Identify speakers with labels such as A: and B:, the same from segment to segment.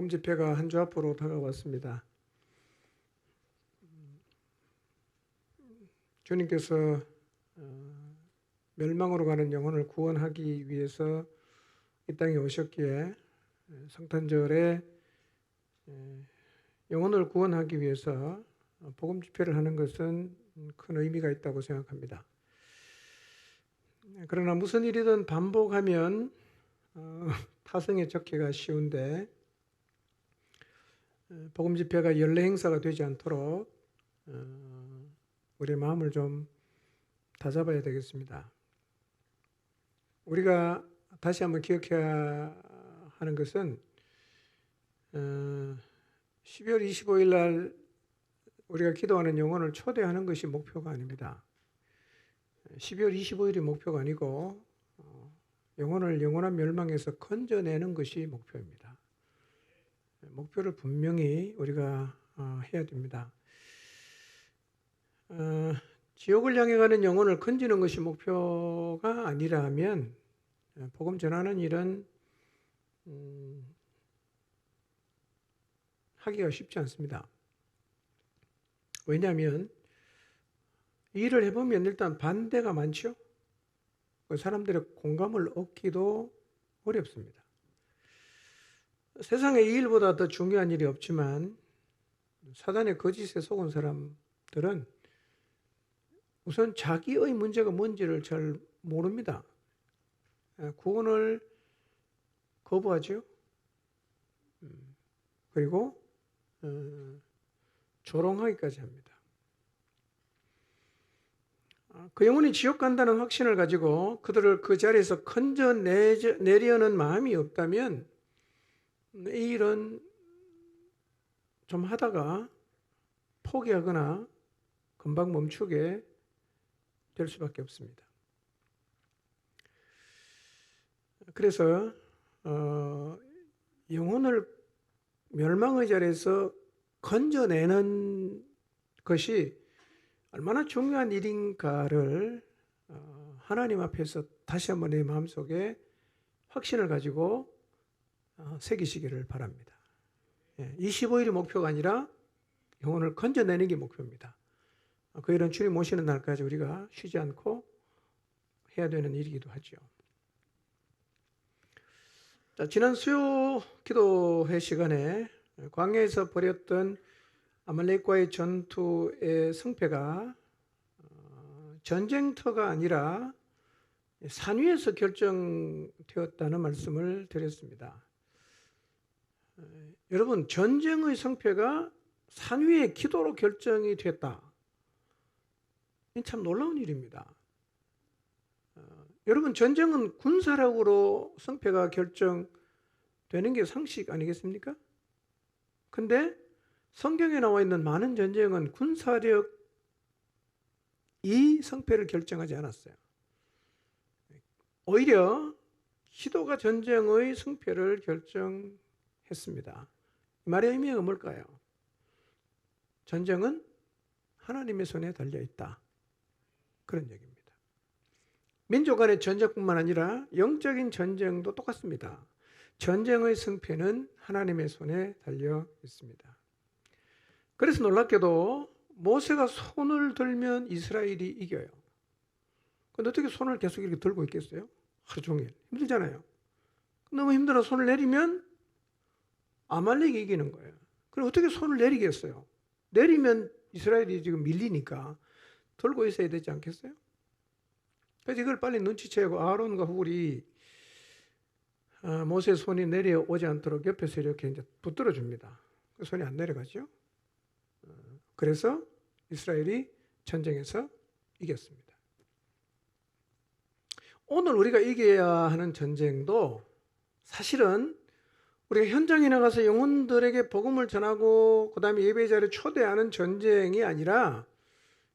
A: 복음 집회가 한 주 앞으로 다가왔습니다. 주님께서 멸망으로 가는 영혼을 구원하기 위해서 이 땅에 오셨기에 성탄절에 영혼을 구원하기 위해서 복음 집회를 하는 것은 큰 의미가 있다고 생각합니다. 그러나 무슨 일이든 반복하면 타성에 적기가 쉬운데 복음 집회가 연례 행사가 되지 않도록 우리의 마음을 좀 다잡아야 되겠습니다. 우리가 다시 한번 기억해야 하는 것은 12월 25일 날 우리가 기도하는 영혼을 초대하는 것이 목표가 아닙니다. 12월 25일이 목표가 아니고 영혼을 영원한 멸망에서 건져내는 것이 목표입니다. 목표를 분명히 우리가 해야 됩니다. 지옥을 향해 가는 영혼을 건지는 것이 목표가 아니라면 복음 전하는 일은 하기가 쉽지 않습니다. 왜냐하면 이 일을 해보면 일단 반대가 많죠. 사람들의 공감을 얻기도 어렵습니다. 세상에 이 일보다 더 중요한 일이 없지만 사단의 거짓에 속은 사람들은 우선 자기의 문제가 뭔지를 잘 모릅니다. 구원을 거부하죠. 그리고 조롱하기까지 합니다. 그 영혼이 지옥 간다는 확신을 가지고 그들을 그 자리에서 건져내려는 마음이 없다면 이 일은 좀 하다가 포기하거나 금방 멈추게 될 수밖에 없습니다. 그래서 영혼을 멸망의 자리에서 건져내는 것이 얼마나 중요한 일인가를 하나님 앞에서 다시 한번 내 마음속에 확신을 가지고 새기시기를 바랍니다. 25일이 목표가 아니라 영혼을 건져내는 게 목표입니다. 그 일은 주님 오시는 날까지 우리가 쉬지 않고 해야 되는 일이기도 하죠. 자, 지난 수요 기도회 시간에 광야에서 벌였던 아말렉과의 전투의 승패가 전쟁터가 아니라 산 위에서 결정되었다는 말씀을 드렸습니다. 여러분, 전쟁의 승패가 산 위의 기도로 결정이 됐다. 참 놀라운 일입니다. 여러분, 전쟁은 군사력으로 승패가 결정되는 게 상식 아니겠습니까? 근데 성경에 나와 있는 많은 전쟁은 군사력이 승패를 결정하지 않았어요. 오히려 기도가 전쟁의 승패를 결정했습니다. 이 말의 의미가 뭘까요? 전쟁은 하나님의 손에 달려있다. 그런 얘기입니다. 민족 간의 전쟁뿐만 아니라 영적인 전쟁도 똑같습니다. 전쟁의 승패는 하나님의 손에 달려 있습니다. 그래서 놀랍게도 모세가 손을 들면 이스라엘이 이겨요. 근데 어떻게 손을 계속 이렇게 들고 있겠어요? 하루 종일. 힘들잖아요. 너무 힘들어 손을 내리면 아말렉이 이기는 거예요. 그럼 어떻게 손을 내리겠어요? 내리면 이스라엘이 지금 밀리니까 들고 있어야 되지 않겠어요? 그래서 이걸 빨리 눈치채고 아론과 훌이 모세의 손이 내려오지 않도록 옆에서 이렇게 이제 붙들어 줍니다. 손이 안 내려가죠. 그래서 이스라엘이 전쟁에서 이겼습니다. 오늘 우리가 이겨야 하는 전쟁도 사실은 우리가 현장에 나가서 영혼들에게 복음을 전하고 그 다음에 예배자를 초대하는 전쟁이 아니라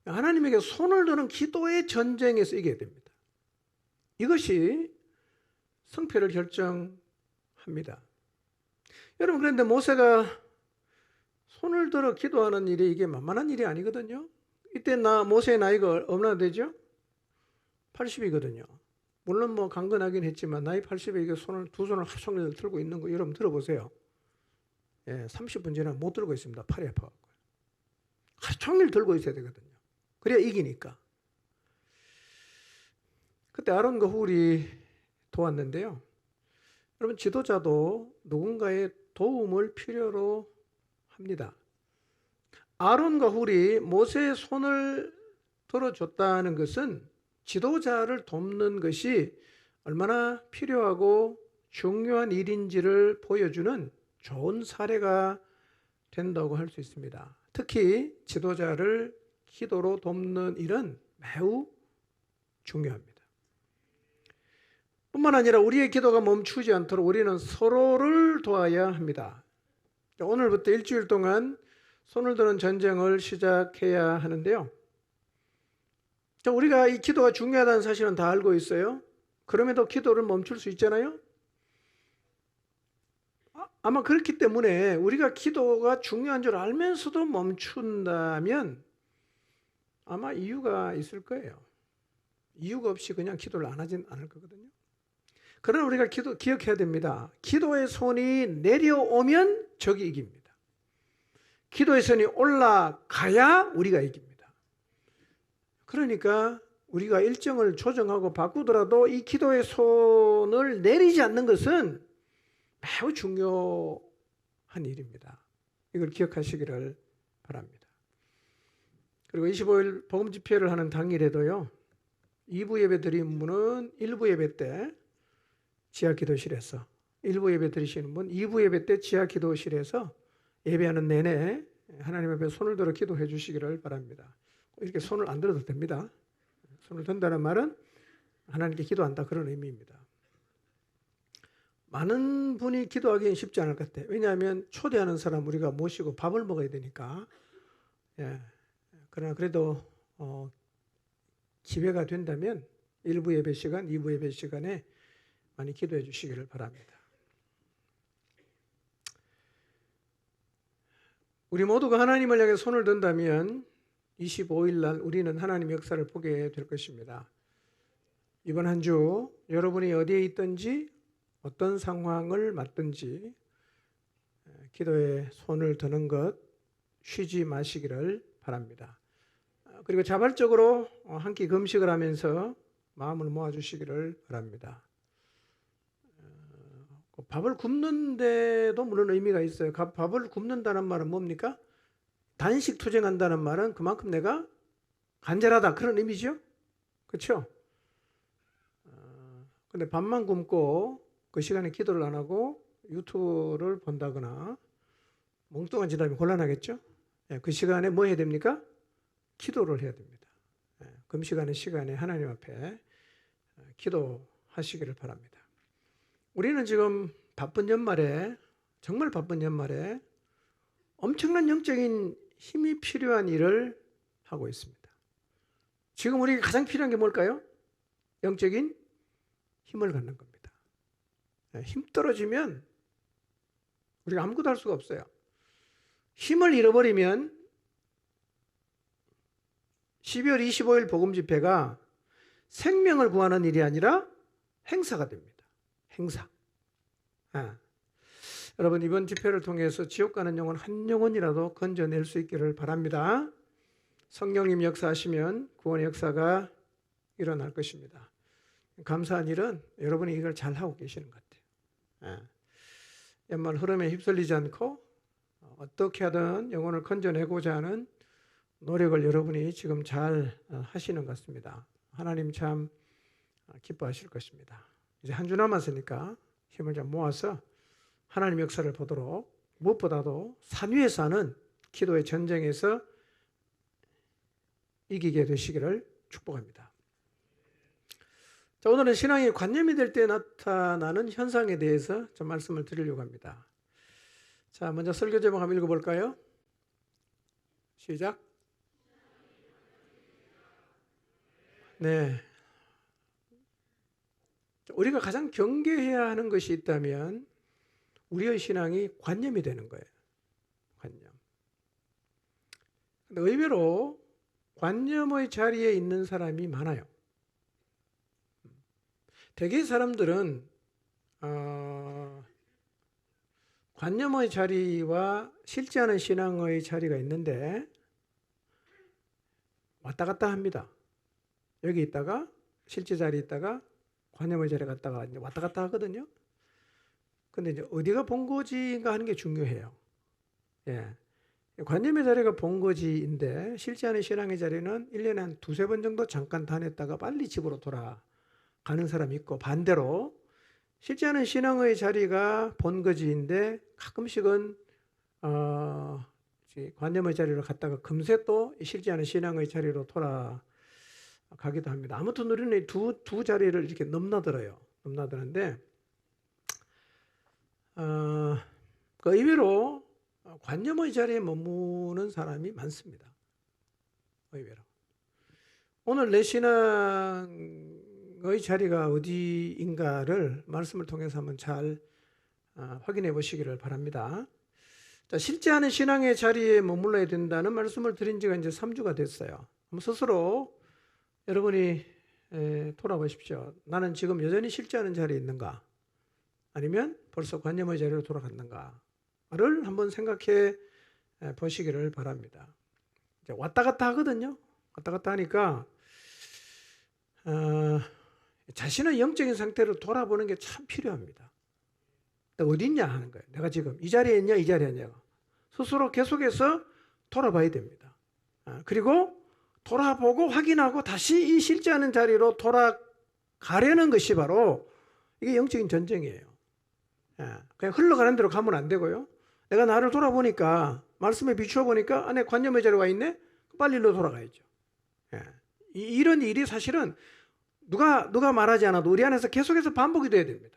A: 하나님에게 손을 드는 기도의 전쟁에서 이겨야 됩니다. 이것이 승패를 결정합니다. 여러분, 그런데 모세가 손을 들어 기도하는 일이 이게 만만한 일이 아니거든요. 이때 모세의 나이가 얼마나 되죠? 80이거든요. 물론 강건하긴 했지만 나이 80에 이게 두 손을 하루 종일 들고 있는 거 여러분 들어보세요. 30분 지나면 못 들고 있습니다. 팔이 아파갖고. 하루 종일 들고 있어야 되거든요. 그래야 이기니까. 그때 아론과 훌이 도왔는데요. 여러분, 지도자도 누군가의 도움을 필요로 합니다. 아론과 훌이 모세의 손을 들어줬다는 것은 지도자를 돕는 것이 얼마나 필요하고 중요한 일인지를 보여주는 좋은 사례가 된다고 할 수 있습니다. 특히 지도자를 기도로 돕는 일은 매우 중요합니다. 뿐만 아니라 우리의 기도가 멈추지 않도록 우리는 서로를 도와야 합니다. 오늘부터 일주일 동안 손을 드는 전쟁을 시작해야 하는데요. 우리가 이 기도가 중요하다는 사실은 다 알고 있어요. 그럼에도 기도를 멈출 수 있잖아요. 아마 그렇기 때문에 우리가 기도가 중요한 줄 알면서도 멈춘다면 아마 이유가 있을 거예요. 이유가 없이 그냥 기도를 안 하진 않을 거거든요. 그러나 우리가 기억해야 됩니다. 기도의 손이 내려오면 적이 이깁니다. 기도의 손이 올라가야 우리가 이깁니다. 그러니까 우리가 일정을 조정하고 바꾸더라도 이 기도의 손을 내리지 않는 것은 매우 중요한 일입니다. 이걸 기억하시기를 바랍니다. 그리고 25일 복음 집회를 하는 당일에도요. 2부 예배 드리는 분은 1부 예배 때 지하 기도실에서, 1부 예배 드리시는 분 2부 예배 때 지하 기도실에서 예배하는 내내 하나님 앞에 손을 들어 기도해 주시기를 바랍니다. 이렇게 손을 안 들어도 됩니다. 손을 든다는 말은 하나님께 기도한다, 그런 의미입니다. 많은 분이 기도하기는 쉽지 않을 것 같아요. 왜냐하면 초대하는 사람 우리가 모시고 밥을 먹어야 되니까. 그러나 그래도 기회가 된다면 1부 예배 시간, 2부 예배 시간에 많이 기도해 주시기를 바랍니다. 우리 모두가 하나님을 향해 손을 든다면 25일 날 우리는 하나님의 역사를 보게 될 것입니다. 이번 한 주 여러분이 어디에 있든지 어떤 상황을 맞든지 기도에 손을 드는 것 쉬지 마시기를 바랍니다. 그리고 자발적으로 한 끼 금식을 하면서 마음을 모아주시기를 바랍니다. 밥을 굽는데도 물론 의미가 있어요. 밥을 굽는다는 말은 뭡니까? 단식 투쟁한다는 말은 그만큼 내가 간절하다, 그런 의미죠. 그렇죠? 근데 밥만 굶고 그 시간에 기도를 안 하고 유튜브를 본다거나 몽뚱한 짓 하면 곤란하겠죠? 그 시간에 뭐 해야 됩니까? 기도를 해야 됩니다. 금식하는 시간에 하나님 앞에 기도하시기를 바랍니다. 우리는 지금 바쁜 연말에, 정말 바쁜 연말에 엄청난 영적인 힘이 필요한 일을 하고 있습니다. 지금 우리에게 가장 필요한 게 뭘까요? 영적인 힘을 갖는 겁니다. 힘 떨어지면 우리가 아무것도 할 수가 없어요. 힘을 잃어버리면 12월 25일 복음 집회가 생명을 구하는 일이 아니라 행사가 됩니다. 행사. 여러분, 이번 집회를 통해서 지옥 가는 영혼 한 영혼이라도 건져낼 수 있기를 바랍니다. 성령님 역사하시면 구원의 역사가 일어날 것입니다. 감사한 일은 여러분이 이걸 잘하고 계시는 것 같아요. 연말 흐름에 휩쓸리지 않고 어떻게 하든 영혼을 건져내고자 하는 노력을 여러분이 지금 잘 하시는 것 같습니다. 하나님 참 기뻐하실 것입니다. 이제 한 주 남았으니까 힘을 좀 모아서 하나님 역사를 보도록, 무엇보다도 산 위에 사는 기도의 전쟁에서 이기게 되시기를 축복합니다. 자, 오늘은 신앙이 관념이 될 때 나타나는 현상에 대해서 좀 말씀을 드리려고 합니다. 자, 먼저 설교 제목 한번 읽어볼까요? 시작. 네. 우리가 가장 경계해야 하는 것이 있다면 우리의 신앙이 관념이 되는 거예요. 관념. 근데 의외로 관념의 자리에 있는 사람이 많아요. 대개 사람들은 관념의 자리와 실제하는 신앙의 자리가 있는데 왔다 갔다 합니다. 여기 있다가 실제 자리에 있다가 관념의 자리에 갔다가 왔다 갔다 하거든요. 근데 이제 어디가 본거지인가 하는 게 중요해요. 예. 관념의 자리가 본거지인데 실제하는 신앙의 자리는 1년에 한 두세 번 정도 잠깐 다녔다가 빨리 집으로 돌아가는 사람이 있고, 반대로 실제하는 신앙의 자리가 본거지인데 가끔씩은 관념의 자리로 갔다가 금세 또 실제하는 신앙의 자리로 돌아가기도 합니다. 아무튼 우리는 두 자리를 이렇게 넘나들는데 그 의외로 관념의 자리에 머무는 사람이 많습니다. 의외로. 오늘 내 신앙의 자리가 어디인가를 말씀을 통해서 한번 잘 확인해 보시기를 바랍니다. 자, 실제하는 신앙의 자리에 머물러야 된다는 말씀을 드린 지가 이제 3주가 됐어요. 스스로 여러분이 돌아보십시오. 나는 지금 여전히 실제하는 자리에 있는가? 아니면 벌써 관념의 자리로 돌아갔는가를 한번 생각해 보시기를 바랍니다. 이제 왔다 갔다 하거든요. 왔다 갔다 하니까 자신의 영적인 상태를 돌아보는 게 참 필요합니다. 내가 어디 있냐 하는 거예요. 내가 지금 이 자리에 있냐, 이 자리에 있냐. 스스로 계속해서 돌아봐야 됩니다. 그리고 돌아보고 확인하고 다시 이 실제하는 자리로 돌아가려는 것이 바로 이게 영적인 전쟁이에요. 그냥 흘러가는 대로 가면 안 되고요. 내가 나를 돌아보니까, 말씀에 비추어 보니까 내 관념의 자리가 있네? 빨리 일로 돌아가야죠. 이런 일이 사실은 누가 말하지 않아도 우리 안에서 계속해서 반복이 돼야 됩니다.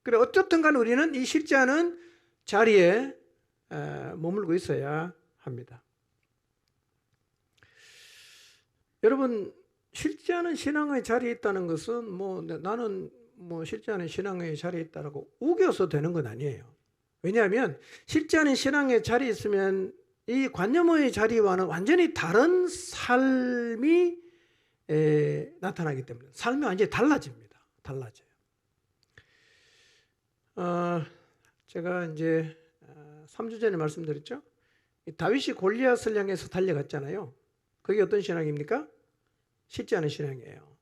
A: 그래, 어쨌든 간에 우리는 이 실제하는 자리에 머물고 있어야 합니다. 여러분, 실제하는 신앙의 자리에 있다는 것은 나는 실제하는 신앙의 자리에 있다라고 우겨서 되는 건 아니에요. 왜냐하면 실제하는 신앙의 자리에 있으면 이 관념의 자리와는 완전히 다른 삶이 나타나기 때문에 삶이 완전히 달라집니다. 달라져요. 제가 이제 3주 전에 말씀드렸죠. 다윗이 골리앗을 향해서 달려갔잖아요. 그게 어떤 신앙입니까? 실제하는 신앙이에요.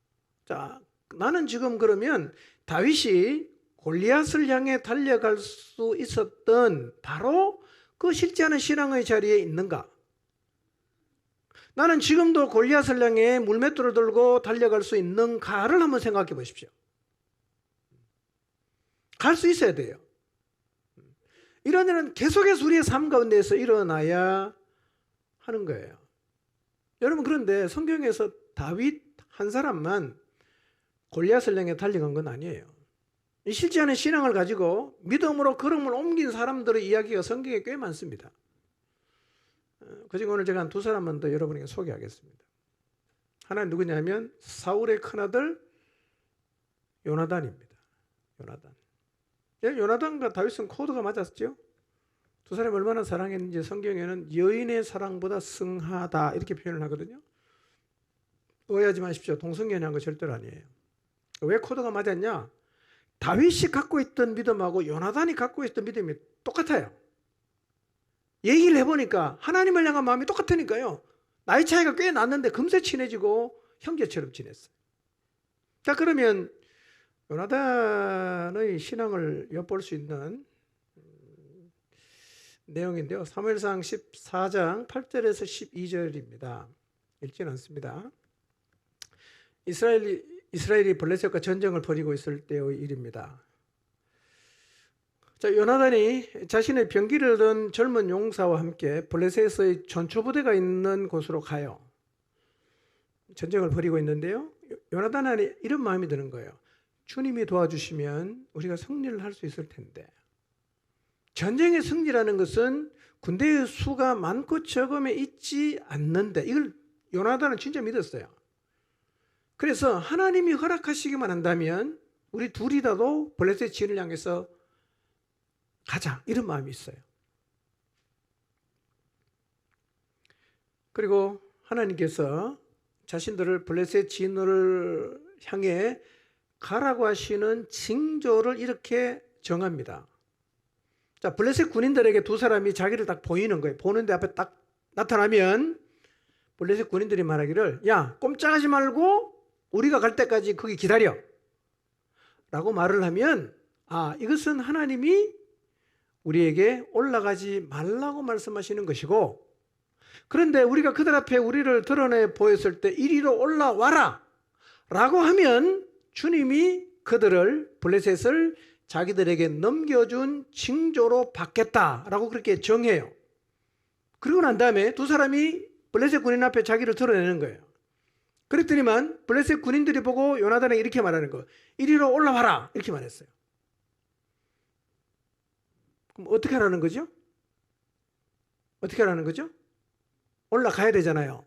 A: 자, 나는 지금 그러면 다윗이 골리앗을 향해 달려갈 수 있었던 바로 그 실제하는 신앙의 자리에 있는가? 나는 지금도 골리앗을 향해 물맷돌을 들고 달려갈 수 있는가를 한번 생각해 보십시오. 갈 수 있어야 돼요. 이런 일은 계속해서 우리의 삶 가운데에서 일어나야 하는 거예요. 여러분, 그런데 성경에서 다윗 한 사람만 골리앗을 향해 달려간 건 아니에요. 이 실제하는 신앙을 가지고 믿음으로 걸음을 옮긴 사람들의 이야기가 성경에 꽤 많습니다. 그중에 오늘 제가 한 두 사람만 더 여러분에게 소개하겠습니다. 하나는 누구냐면 사울의 큰아들 요나단입니다. 요나단과 다윗은 코드가 맞았죠. 두 사람이 얼마나 사랑했는지 성경에는 여인의 사랑보다 승하다 이렇게 표현을 하거든요. 오해하지 마십시오. 동성연애한 거 절대로 아니에요. 왜 코드가 맞았냐? 다윗이 갖고 있던 믿음하고 요나단이 갖고 있던 믿음이 똑같아요. 얘기를 해보니까 하나님을 향한 마음이 똑같으니까요. 나이 차이가 꽤 났는데 금세 친해지고 형제처럼 지냈어요. 자, 그러면 요나단의 신앙을 엿볼 수 있는 내용인데요. 사무엘상 14장 8절에서 12절입니다. 읽지는 않습니다. 이스라엘이 블레셋과 전쟁을 벌이고 있을 때의 일입니다. 자, 요나단이 자신의 병기를 든 젊은 용사와 함께 블레셋의 전초부대가 있는 곳으로 가요. 전쟁을 벌이고 있는데요. 요나단 안에 이런 마음이 드는 거예요. 주님이 도와주시면 우리가 승리를 할 수 있을 텐데. 전쟁의 승리라는 것은 군대의 수가 많고 적음에 있지 않는데, 이걸 요나단은 진짜 믿었어요. 그래서 하나님이 허락하시기만 한다면 우리 둘이라도 블레셋 진을 향해서 가자, 이런 마음이 있어요. 그리고 하나님께서 자신들을 블레셋 진을 향해 가라고 하시는 징조를 이렇게 정합니다. 자, 블레셋 군인들에게 두 사람이 자기를 딱 보이는 거예요. 보는데 앞에 딱 나타나면 블레셋 군인들이 말하기를, 야, 꼼짝하지 말고 우리가 갈 때까지 거기 기다려 라고 말을 하면, 아, 이것은 하나님이 우리에게 올라가지 말라고 말씀하시는 것이고, 그런데 우리가 그들 앞에 우리를 드러내 보였을 때 이리로 올라와라 라고 하면 주님이 그들을, 블레셋을 자기들에게 넘겨준 징조로 받겠다라고 그렇게 정해요. 그리고 난 다음에 두 사람이 블레셋 군인 앞에 자기를 드러내는 거예요. 그랬더니만 블레셋 군인들이 보고 요나단에게 이렇게 말하는 거예요. 이리로 올라와라 이렇게 말했어요. 그럼 어떻게 하라는 거죠? 어떻게 하라는 거죠? 올라가야 되잖아요.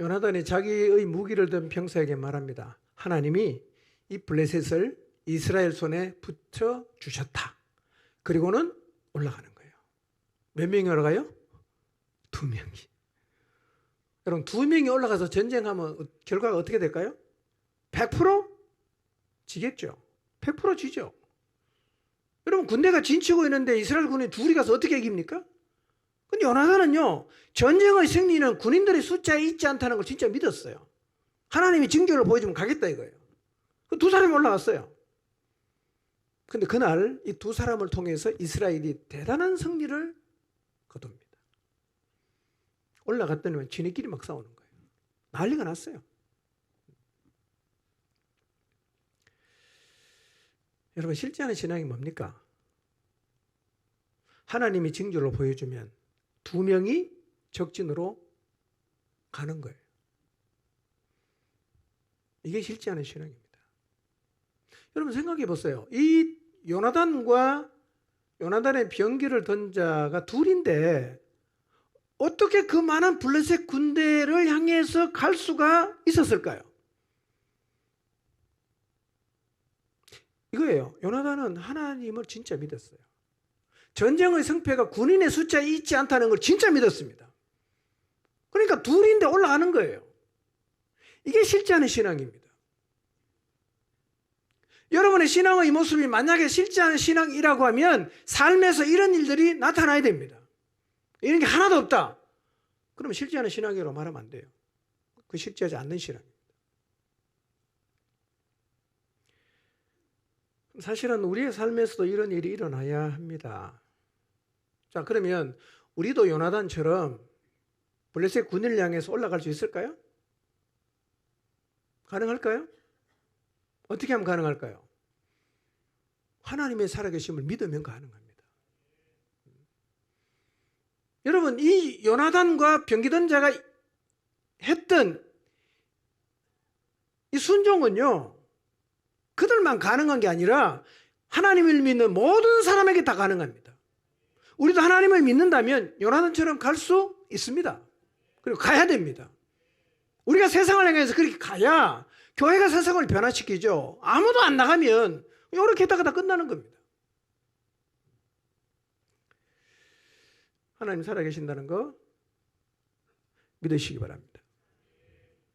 A: 요나단이 자기의 무기를 든 병사에게 말합니다. 하나님이 이 블레셋을 이스라엘 손에 붙여 주셨다. 그리고는 올라가는 거예요. 몇 명이 올라가요? 2명이. 여러분, 2명이 올라가서 전쟁하면 결과가 어떻게 될까요? 100% 지겠죠. 100% 지죠. 여러분, 군대가 진치고 있는데 이스라엘 군이 둘이 가서 어떻게 이깁니까? 근데 요나단은요, 전쟁의 승리는 군인들의 숫자에 있지 않다는 걸 진짜 믿었어요. 하나님이 징조를 보여주면 가겠다 이거예요. 그 두 사람이 올라갔어요. 근데 그날 이 두 사람을 통해서 이스라엘이 대단한 승리를 거둡니다. 올라갔더니 지네끼리 막 싸우는 거예요. 난리가 났어요. 여러분, 실제하는 신앙이 뭡니까? 하나님이 징조를 보여주면 2명이 적진으로 가는 거예요. 이게 실제하는 신앙입니다. 여러분 생각해 보세요. 이 요나단의 병기를 던 자가 둘인데 어떻게 그 많은 블레셋 군대를 향해서 갈 수가 있었을까요? 이거예요. 요나단은 하나님을 진짜 믿었어요. 전쟁의 승패가 군인의 숫자에 있지 않다는 걸 진짜 믿었습니다. 그러니까 둘인데 올라가는 거예요. 이게 실제하는 신앙입니다. 여러분의 신앙의 모습이 만약에 실제하는 신앙이라고 하면 삶에서 이런 일들이 나타나야 됩니다. 이런 게 하나도 없다. 그러면 실제하는 신앙이라고 말하면 안 돼요. 그 실제하지 않는 신앙입니다. 사실은 우리의 삶에서도 이런 일이 일어나야 합니다. 자, 그러면 우리도 요나단처럼 블레셋 군인을 향해서 올라갈 수 있을까요? 가능할까요? 어떻게 하면 가능할까요? 하나님의 살아계심을 믿으면 가능합니다. 여러분, 이 요나단과 병기던 자가 했던 이 순종은요, 그들만 가능한 게 아니라 하나님을 믿는 모든 사람에게 다 가능합니다. 우리도 하나님을 믿는다면 요나단처럼 갈 수 있습니다. 그리고 가야 됩니다. 우리가 세상을 향해서 그렇게 가야 교회가 세상을 변화시키죠. 아무도 안 나가면 이렇게 했다가 다 끝나는 겁니다. 하나님 살아계신다는 거 믿으시기 바랍니다.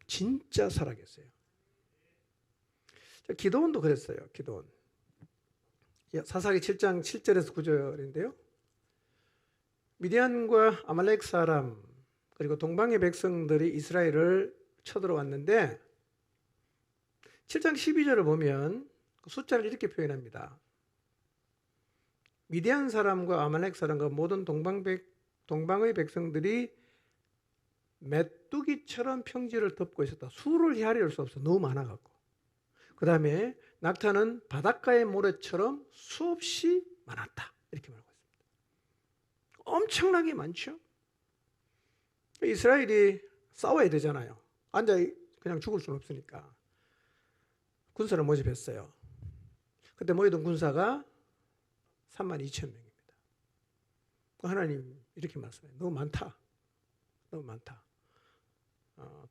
A: 진짜 살아계세요. 기도원도 그랬어요. 기도원. 사사기 7장 7절에서 9절인데요. 미디안과 아말렉 사람 그리고 동방의 백성들이 이스라엘을 쳐들어왔는데 7장 12절을 보면 숫자를 이렇게 표현합니다. 미디안 사람과 아말렉 사람과 모든 동방의 백성들이 메뚜기처럼 평지를 덮고 있었다. 수를 헤아릴 수 없어. 너무 많아갖고. 그 다음에 낙타는 바닷가의 모래처럼 수없이 많았다. 이렇게 말하고 있습니다. 엄청나게 많죠. 이스라엘이 싸워야 되잖아요. 앉아 그냥 죽을 수는 없으니까 군사를 모집했어요. 그때 모이던 군사가 32,000명입니다. 하나님 이렇게 말씀해요. 너무 많다. 너무 많다.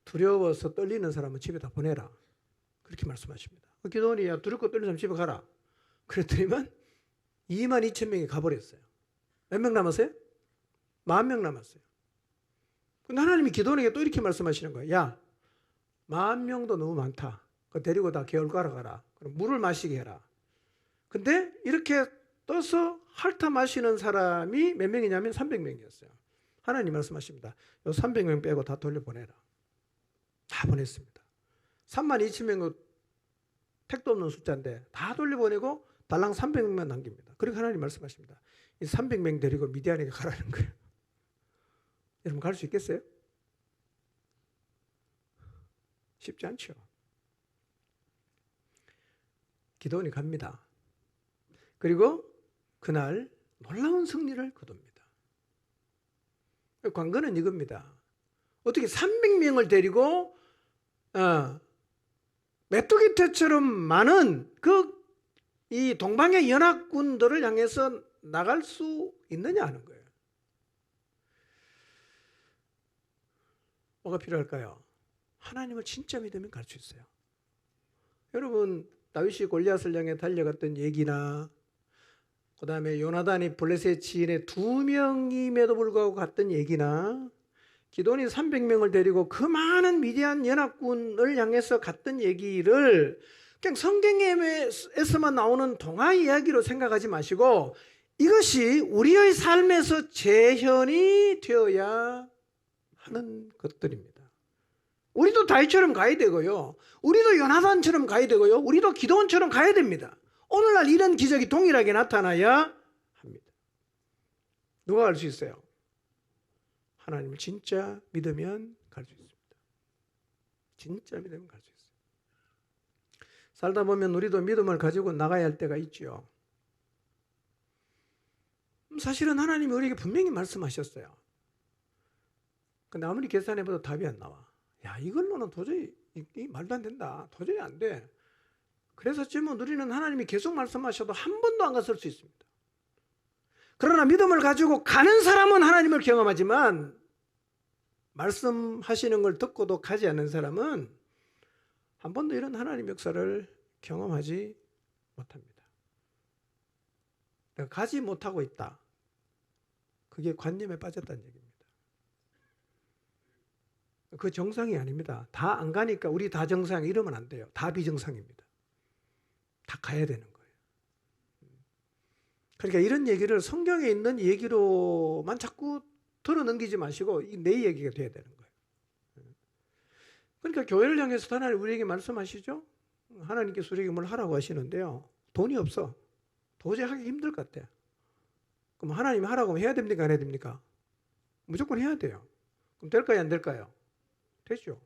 A: 두려워서 떨리는 사람은 집에 다 보내라. 그렇게 말씀하십니다. 기도원이 야 두렵고 떨리는 사람 집에 가라. 그랬더니만 22,000명이 가버렸어요. 몇 명 남았어요? 10,000명 남았어요. 근데 하나님이 기도원에게 또 이렇게 말씀하시는 거예요. 야 10,000명도 너무 많다. 데리고 다 개울가로 가라. 그럼 물을 마시게 해라. 근데 이렇게 떠서 핥아 마시는 사람이 몇 명이냐면 300명이었어요. 하나님 말씀하십니다. 요 300명 빼고 다 돌려보내라. 다 보냈습니다. 32,000명 택도 없는 숫자인데 다 돌려보내고 달랑 300명만 남깁니다. 그리고 하나님 말씀하십니다. 이 300명 데리고 미디안에게 가라는 거예요. 여러분 갈 수 있겠어요? 쉽지 않죠. 기도원이 갑니다. 그리고 그날 놀라운 승리를 거둡니다. 관건은 이겁니다. 어떻게 300명을 데리고 메뚜기 떼처럼 많은 이 동방의 연합군들을 향해서 나갈 수 있느냐 하는 거예요. 뭐가 필요할까요? 하나님을 진짜 믿으면 갈 수 있어요. 여러분 다윗이 골리앗을 향해 달려갔던 얘기나 그 다음에 요나단이 블레셋 지인의 2명임에도 불구하고 갔던 얘기나 기도원이 300명을 데리고 그 많은 미디안 연합군을 향해서 갔던 얘기를 그냥 성경에서만 나오는 동화 이야기로 생각하지 마시고 이것이 우리의 삶에서 재현이 되어야 하는 것들입니다. 우리도 다윗처럼 가야 되고요. 우리도 요나단처럼 가야 되고요. 우리도 기도원처럼 가야 됩니다. 오늘날 이런 기적이 동일하게 나타나야 합니다. 누가 갈 수 있어요? 하나님을 진짜 믿으면 갈 수 있습니다. 진짜 믿으면 갈 수 있어요. 살다 보면 우리도 믿음을 가지고 나가야 할 때가 있죠. 사실은 하나님이 우리에게 분명히 말씀하셨어요. 근데 아무리 계산해봐도 답이 안 나와. 야, 이걸로는 도저히 이 말도 안 된다. 도저히 안 돼. 그래서 지금 우리는 하나님이 계속 말씀하셔도 한 번도 안 갔을 수 있습니다. 그러나 믿음을 가지고 가는 사람은 하나님을 경험하지만 말씀하시는 걸 듣고도 가지 않는 사람은 한 번도 이런 하나님 역사를 경험하지 못합니다. 내가 가지 못하고 있다. 그게 관념에 빠졌다는 얘기입니다. 그 정상이 아닙니다. 다 안 가니까 우리 다 정상 이러면 안 돼요. 다 비정상입니다. 다 가야 되는 거예요. 그러니까 이런 얘기를 성경에 있는 얘기로만 자꾸 털어넘기지 마시고 내 얘기가 돼야 되는 거예요. 그러니까 교회를 향해서 하나님 우리에게 말씀하시죠. 하나님께서 우리에게 뭘 하라고 하시는데요. 돈이 없어. 도저히 하기 힘들 것 같아. 그럼 하나님이 하라고 하면 해야 됩니까? 안 해야 됩니까? 무조건 해야 돼요. 그럼 될까요? 안 될까요? 되죠.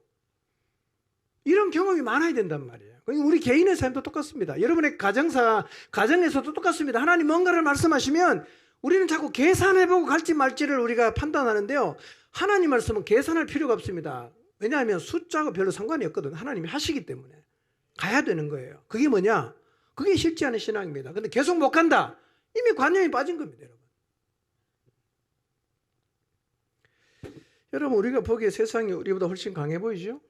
A: 이런 경험이 많아야 된단 말이에요. 우리 개인의 삶도 똑같습니다. 여러분의 가정에서도 똑같습니다. 하나님 뭔가를 말씀하시면 우리는 자꾸 계산해보고 갈지 말지를 우리가 판단하는데요. 하나님 말씀은 계산할 필요가 없습니다. 왜냐하면 숫자하고 별로 상관이 없거든. 하나님이 하시기 때문에 가야 되는 거예요. 그게 뭐냐? 그게 쉽지 않은 신앙입니다. 근데 계속 못 간다. 이미 관념이 빠진 겁니다, 여러분. 여러분 우리가 보기에 세상이 우리보다 훨씬 강해 보이죠?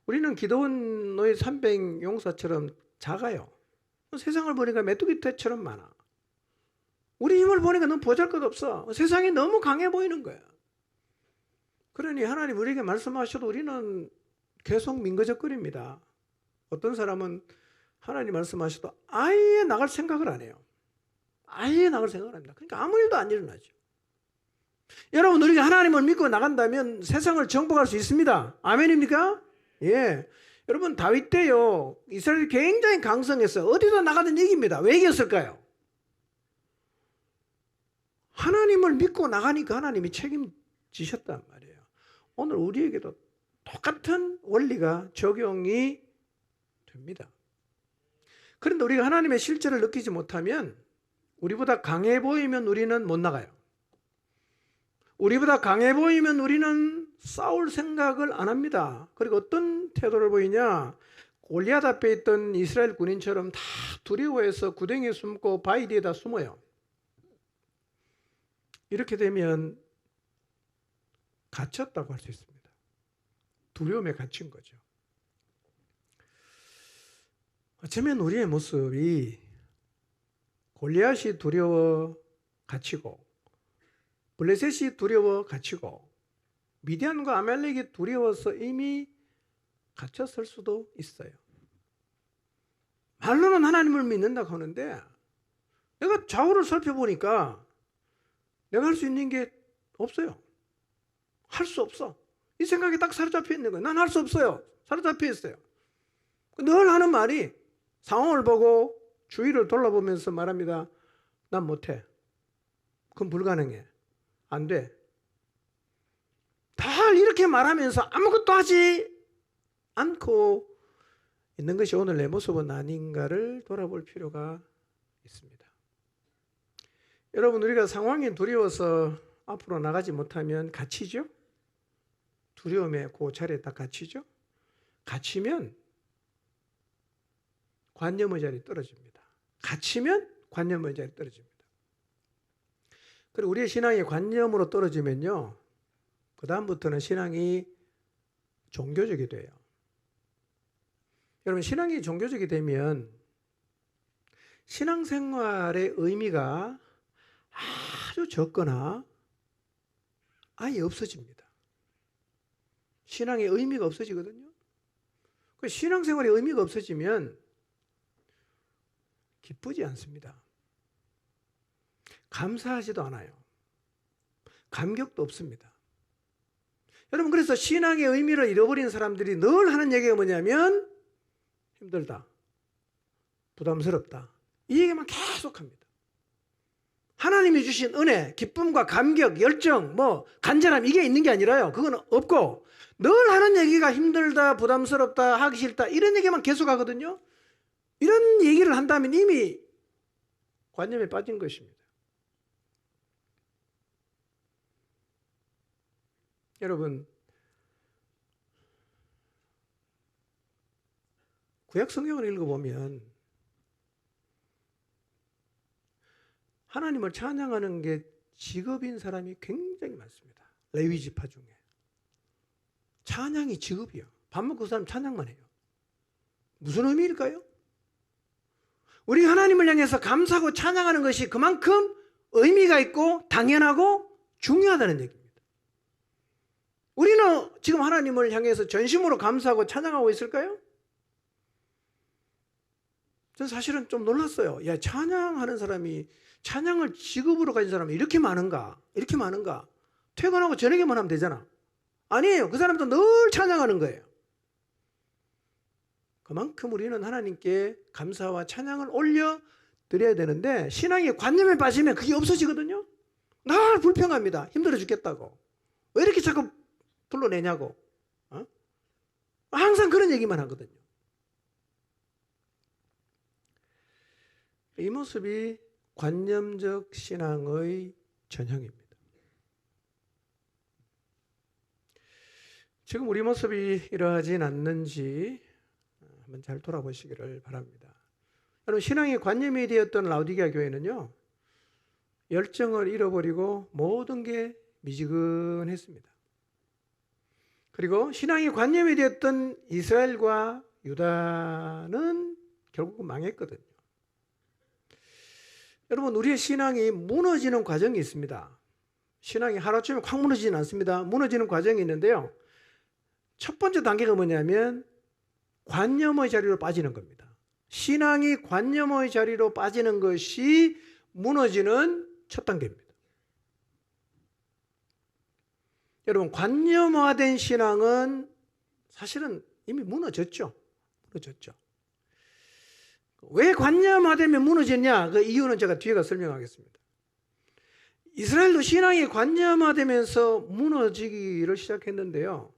A: 우리는 기도원의 300 용사처럼 작아요. 세상을 보니까 메뚜기 떼처럼 많아. 우리 힘을 보니까 너무 보잘것없어. 세상이 너무 강해 보이는 거야. 그러니 하나님 우리에게 말씀하셔도 우리는 계속 민거적거립니다. 어떤 사람은 하나님 말씀하셔도 아예 나갈 생각을 안 해요. 아예 나갈 생각을 합니다. 그러니까 아무 일도 안 일어나죠. 여러분 우리가 하나님을 믿고 나간다면 세상을 정복할 수 있습니다. 아멘입니까? 예. 여러분 다윗 때요 이스라엘이 굉장히 강성해서 어디서 나가든 이깁니다. 왜 이겼을까요? 하나님을 믿고 나가니까 하나님이 책임지셨단 말이에요. 오늘 우리에게도 똑같은 원리가 적용이 됩니다. 그런데 우리가 하나님의 실제를 느끼지 못하면 우리보다 강해 보이면 우리는 못 나가요. 우리보다 강해 보이면 우리는 싸울 생각을 안 합니다. 그리고 어떤 태도를 보이냐? 골리앗 앞에 있던 이스라엘 군인처럼 다 두려워해서 구덩이에 숨고 바위 뒤에다 숨어요. 이렇게 되면 갇혔다고 할 수 있습니다. 두려움에 갇힌 거죠. 어쩌면 우리의 모습이 골리앗이 두려워 갇히고 블레셋이 두려워 갇히고 미디안과 아말렉이 두려워서 이미 갇혔을 수도 있어요. 말로는 하나님을 믿는다고 하는데 내가 좌우를 살펴보니까 내가 할 수 있는 게 없어요. 할 수 없어. 이 생각에 딱 사로잡혀 있는 거예요. 난 할 수 없어요. 사로잡혀 있어요. 늘 하는 말이 상황을 보고 주위를 돌아보면서 말합니다. 난 못해. 그건 불가능해. 안 돼. 다 이렇게 말하면서 아무것도 하지 않고 있는 것이 오늘 내 모습은 아닌가를 돌아볼 필요가 있습니다. 여러분, 우리가 상황이 두려워서 앞으로 나가지 못하면 갇히죠? 두려움에 그 자리에 딱 갇히죠? 갇히면 관념의 자리 떨어집니다. 갇히면 관념의 자리 떨어집니다. 그리고 우리의 신앙이 관념으로 떨어지면요, 그 다음부터는 신앙이 종교적이 돼요. 여러분, 신앙이 종교적이 되면 신앙생활의 의미가 아주 적거나 아예 없어집니다. 신앙의 의미가 없어지거든요. 신앙생활의 의미가 없어지면 기쁘지 않습니다. 감사하지도 않아요. 감격도 없습니다. 여러분, 그래서 신앙의 의미를 잃어버린 사람들이 늘 하는 얘기가 뭐냐면 힘들다, 부담스럽다, 이 얘기만 계속합니다. 하나님이 주신 은혜, 기쁨과 감격, 열정, 간절함, 이게 있는 게 아니라요. 그건 없고 늘 하는 얘기가 힘들다, 부담스럽다, 하기 싫다, 이런 얘기만 계속하거든요. 이런 얘기를 한다면 이미 관념에 빠진 것입니다. 여러분, 구약 성경을 읽어보면 하나님을 찬양하는 게 직업인 사람이 굉장히 많습니다. 레위 지파 중에. 찬양이 직업이야. 밥 먹고 그 사람 찬양만 해요. 무슨 의미일까요? 우리 하나님을 향해서 감사하고 찬양하는 것이 그만큼 의미가 있고 당연하고 중요하다는 얘기입니다. 우리는 지금 하나님을 향해서 전심으로 감사하고 찬양하고 있을까요? 저는 사실은 좀 놀랐어요. 야, 찬양하는 사람이, 찬양을 직업으로 가진 사람이 이렇게 많은가? 이렇게 많은가? 퇴근하고 저녁에만 하면 되잖아. 아니에요. 그 사람도 늘 찬양하는 거예요. 그만큼 우리는 하나님께 감사와 찬양을 올려드려야 되는데 신앙의 관념에 빠지면 그게 없어지거든요. 늘 불평합니다. 힘들어 죽겠다고. 왜 이렇게 자꾸 불러내냐고. 항상 그런 얘기만 하거든요. 이 모습이 관념적 신앙의 전형입니다. 지금 우리 모습이 이러하진 않는지 한번 잘 돌아보시기를 바랍니다. 여러분, 신앙의 관념이 되었던 라오디게아 교회는요, 열정을 잃어버리고 모든 게 미지근했습니다. 그리고 신앙의 관념이 되었던 이스라엘과 유다는 결국 망했거든요. 여러분, 우리의 신앙이 무너지는 과정이 있습니다. 신앙이 하루아침에 확 무너지진 않습니다. 무너지는 과정이 있는데요. 첫 번째 단계가 뭐냐면 관념의 자리로 빠지는 겁니다. 신앙이 관념의 자리로 빠지는 것이 무너지는 첫 단계입니다. 여러분, 관념화된 신앙은 사실은 이미 무너졌죠. 왜 관념화되면 무너졌냐? 그 이유는 제가 뒤에 가서 설명하겠습니다. 이스라엘도 신앙이 관념화되면서 무너지기를 시작했는데요.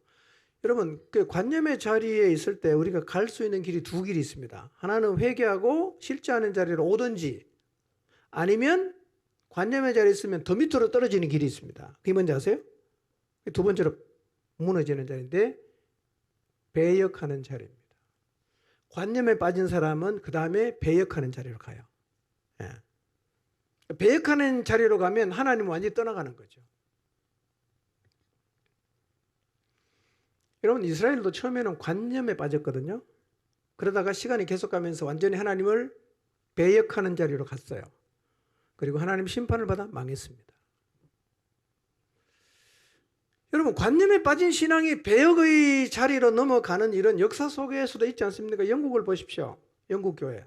A: 여러분, 그 관념의 자리에 있을 때 우리가 갈 수 있는 길이 두 길이 있습니다. 하나는 회개하고 실제하는 자리로 오든지, 아니면 관념의 자리에 있으면 더 밑으로 떨어지는 길이 있습니다. 그게 뭔지 아세요? 두 번째로 무너지는 자리인데 배역하는 자리입니다. 관념에 빠진 사람은 그 다음에 배역하는 자리로 가요. 배역하는 자리로 가면 하나님은 완전히 떠나가는 거죠. 여러분, 이스라엘도 처음에는 관념에 빠졌거든요. 그러다가 시간이 계속 가면서 완전히 하나님을 배역하는 자리로 갔어요. 그리고 하나님 심판을 받아 망했습니다. 여러분, 관념에 빠진 신앙이 배역의 자리로 넘어가는 이런 역사 속에서도 있지 않습니까? 영국을 보십시오. 영국 교회.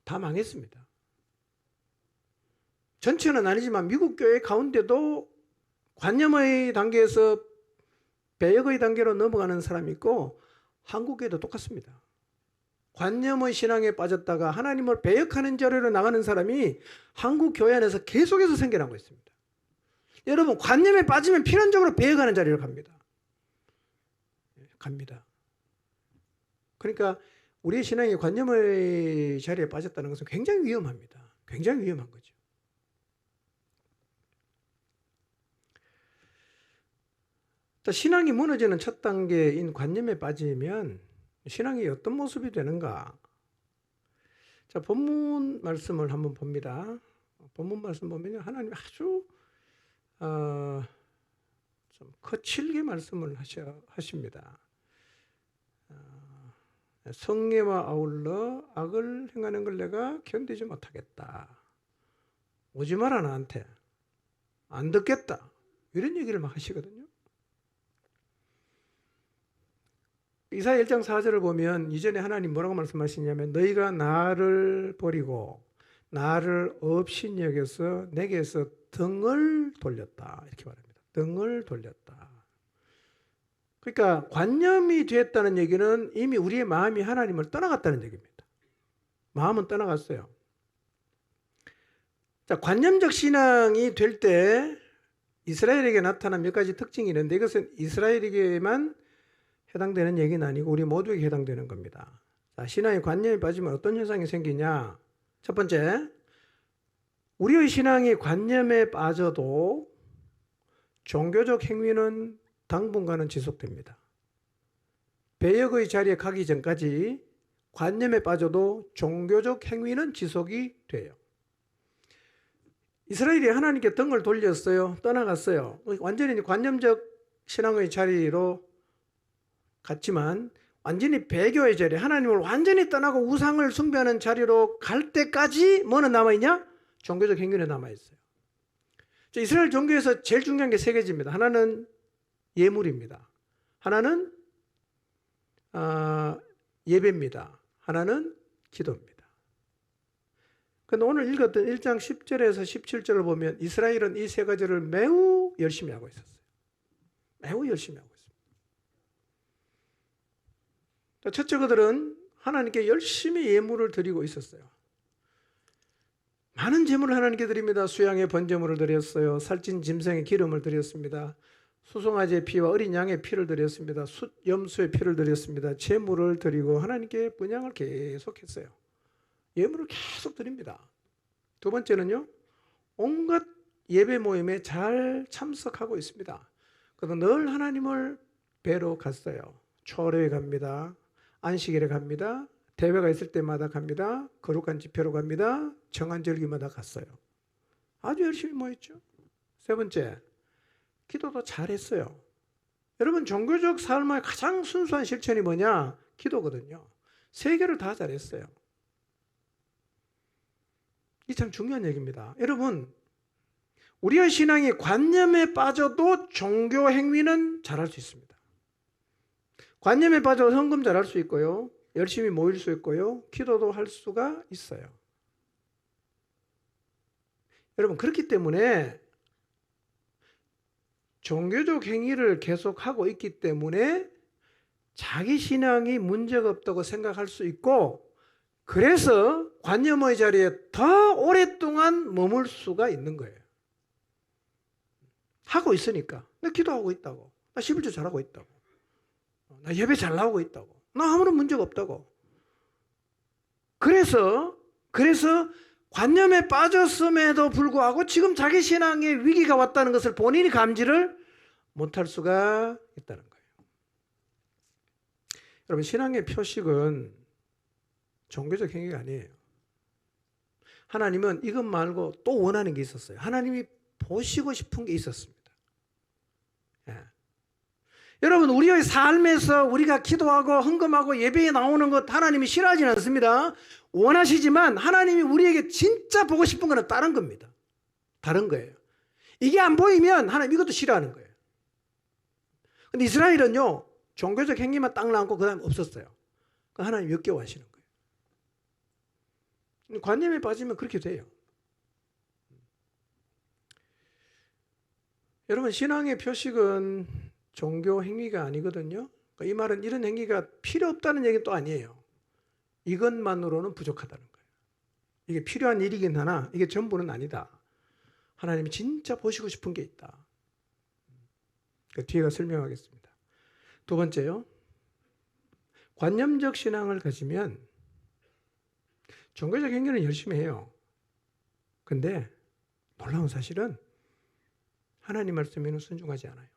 A: 다 망했습니다. 전체는 아니지만 미국 교회 가운데도 관념의 단계에서 배역의 단계로 넘어가는 사람이 있고 한국 교회도 똑같습니다. 관념의 신앙에 빠졌다가 하나님을 배역하는 자리로 나가는 사람이 한국 교회 안에서 계속해서 생겨나고 있습니다. 여러분, 관념에 빠지면 필연적으로 배역하는 자리로 갑니다. 그러니까 우리의 신앙이 관념의 자리에 빠졌다는 것은 굉장히 위험합니다. 굉장히 위험한 거죠. 자, 신앙이 무너지는 첫 단계인 관념에 빠지면 신앙이 어떤 모습이 되는가? 자, 본문 말씀을 한번 봅니다. 본문 말씀 보면 하나님이 아주 좀 거칠게 말씀을 하십니다. 성례와 아울러 악을 행하는 걸 내가 견디지 못하겠다. 오지 마라 나한테. 안 듣겠다. 이런 얘기를 막 하시거든요. 이사야 1장 4절을 보면 이전에 하나님 뭐라고 말씀하시냐면 너희가 나를 버리고 나를 없인 여겨서 내게서 등을 돌렸다. 이렇게 말합니다. 등을 돌렸다. 그러니까 관념이 됐다는 얘기는 이미 우리의 마음이 하나님을 떠나갔다는 얘기입니다. 마음은 떠나갔어요. 자, 관념적 신앙이 될 때 이스라엘에게 나타난 몇 가지 특징이 있는데 이것은 이스라엘에게만 해당되는 얘기는 아니고 우리 모두에게 해당되는 겁니다. 자, 신앙의 관념에 빠지면 어떤 현상이 생기냐? 첫 번째, 우리의 신앙이 관념에 빠져도 종교적 행위는 당분간은 지속됩니다. 배역의 자리에 가기 전까지 관념에 빠져도 종교적 행위는 지속이 돼요. 이스라엘이 하나님께 등을 돌렸어요. 떠나갔어요. 완전히 관념적 신앙의 자리로 갔지만 완전히 배교의 자리, 하나님을 완전히 떠나고 우상을 숭배하는 자리로 갈 때까지 뭐는 남아있냐? 종교적 행위는 남아있어요. 이스라엘 종교에서 제일 중요한 게 세 가지입니다. 하나는 예물입니다. 하나는 예배입니다. 하나는 기도입니다. 그런데 오늘 읽었던 1장 10절에서 17절을 보면 이스라엘은 이 세 가지를 매우 열심히 하고 있었어요. 매우 열심히 하고 있습니다. 첫째 그들은 하나님께 열심히 예물을 드리고 있었어요. 많은 제물을 하나님께 드립니다. 수양의 번제물을 드렸어요. 살찐 짐승의 기름을 드렸습니다. 수송아지의 피와 어린 양의 피를 드렸습니다. 염소의 피를 드렸습니다. 제물을 드리고 하나님께 분향을 계속했어요. 예물을 계속 드립니다. 두 번째는요, 온갖 예배 모임에 잘 참석하고 있습니다. 그래서 늘 하나님을 뵈러 갔어요. 초월에 갑니다. 안식일에 갑니다. 대회가 있을 때마다 갑니다. 거룩한 집회로 갑니다. 정한절기마다 갔어요. 아주 열심히 모였죠. 세 번째, 기도도 잘했어요. 여러분, 종교적 삶의 가장 순수한 실천이 뭐냐? 기도거든요. 세 개를 다 잘했어요. 이 참 중요한 얘기입니다. 여러분, 우리의 신앙이 관념에 빠져도 종교 행위는 잘할 수 있습니다. 관념에 빠져 헌금 잘할 수 있고요. 열심히 모일 수 있고요. 기도도 할 수가 있어요. 여러분, 그렇기 때문에 종교적 행위를 계속하고 있기 때문에 자기 신앙이 문제가 없다고 생각할 수 있고, 그래서 관념의 자리에 더 오랫동안 머물 수가 있는 거예요. 하고 있으니까. 나 기도하고 있다고. 나 11조 잘하고 있다고. 나 예배 잘 나오고 있다고. 나 아무런 문제가 없다고. 그래서 관념에 빠졌음에도 불구하고 지금 자기 신앙에 위기가 왔다는 것을 본인이 감지를 못할 수가 있다는 거예요. 여러분, 신앙의 표식은 종교적 행위가 아니에요. 하나님은 이것 말고 또 원하는 게 있었어요. 하나님이 보시고 싶은 게 있었습니다. 예. 여러분, 우리의 삶에서 우리가 기도하고 헌금하고 예배에 나오는 것 하나님이 싫어하지는 않습니다. 원하시지만 하나님이 우리에게 진짜 보고 싶은 것은 다른 겁니다. 다른 거예요. 이게 안 보이면 하나님 이것도 싫어하는 거예요. 근데 이스라엘은요, 종교적 행위만 딱 나오고 그 다음에 없었어요. 그러니까 하나님 역겨워하시는 거예요. 관념에 빠지면 그렇게 돼요. 여러분, 신앙의 표식은 종교 행위가 아니거든요. 그러니까 이 말은 이런 행위가 필요 없다는 얘기는 또 아니에요. 이것만으로는 부족하다는 거예요. 이게 필요한 일이긴 하나 이게 전부는 아니다. 하나님이 진짜 보시고 싶은 게 있다. 그 뒤에가 설명하겠습니다. 두 번째요. 관념적 신앙을 가지면 종교적 행위는 열심히 해요. 근데 놀라운 사실은 하나님 말씀에는 순종하지 않아요.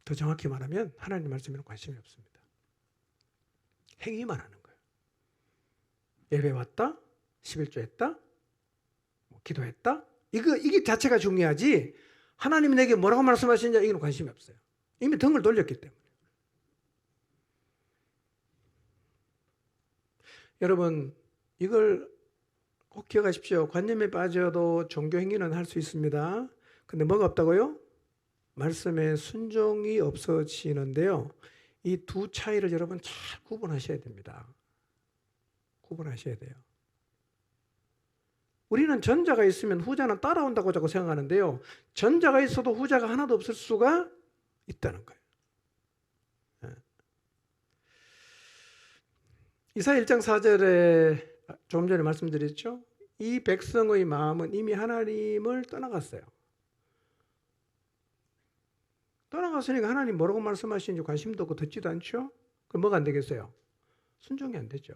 A: 더 정확히 말하면 하나님 말씀에는 관심이 없습니다. 행위만 하는 거예요. 예배 왔다, 11조 했다, 기도했다. 이게 자체가 중요하지. 하나님이 내게 뭐라고 말씀하시는지 이건 관심이 없어요. 이미 등을 돌렸기 때문에. 여러분, 이걸 꼭 기억하십시오. 관념에 빠져도 종교 행위는 할 수 있습니다. 근데 뭐가 없다고요? 말씀에 순종이 없어지는데요. 이 두 차이를 여러분 잘 구분하셔야 됩니다. 구분하셔야 돼요. 우리는 전자가 있으면 후자는 따라온다고 자꾸 생각하는데요. 전자가 있어도 후자가 하나도 없을 수가 있다는 거예요. 이사야 1장 4절에 조금 전에 말씀드렸죠. 이 백성의 마음은 이미 하나님을 떠나갔어요. 떠나갔으니까 하나님 뭐라고 말씀하시는지 관심도 없고 듣지도 않죠. 그럼 뭐가 안 되겠어요? 순종이 안 되죠.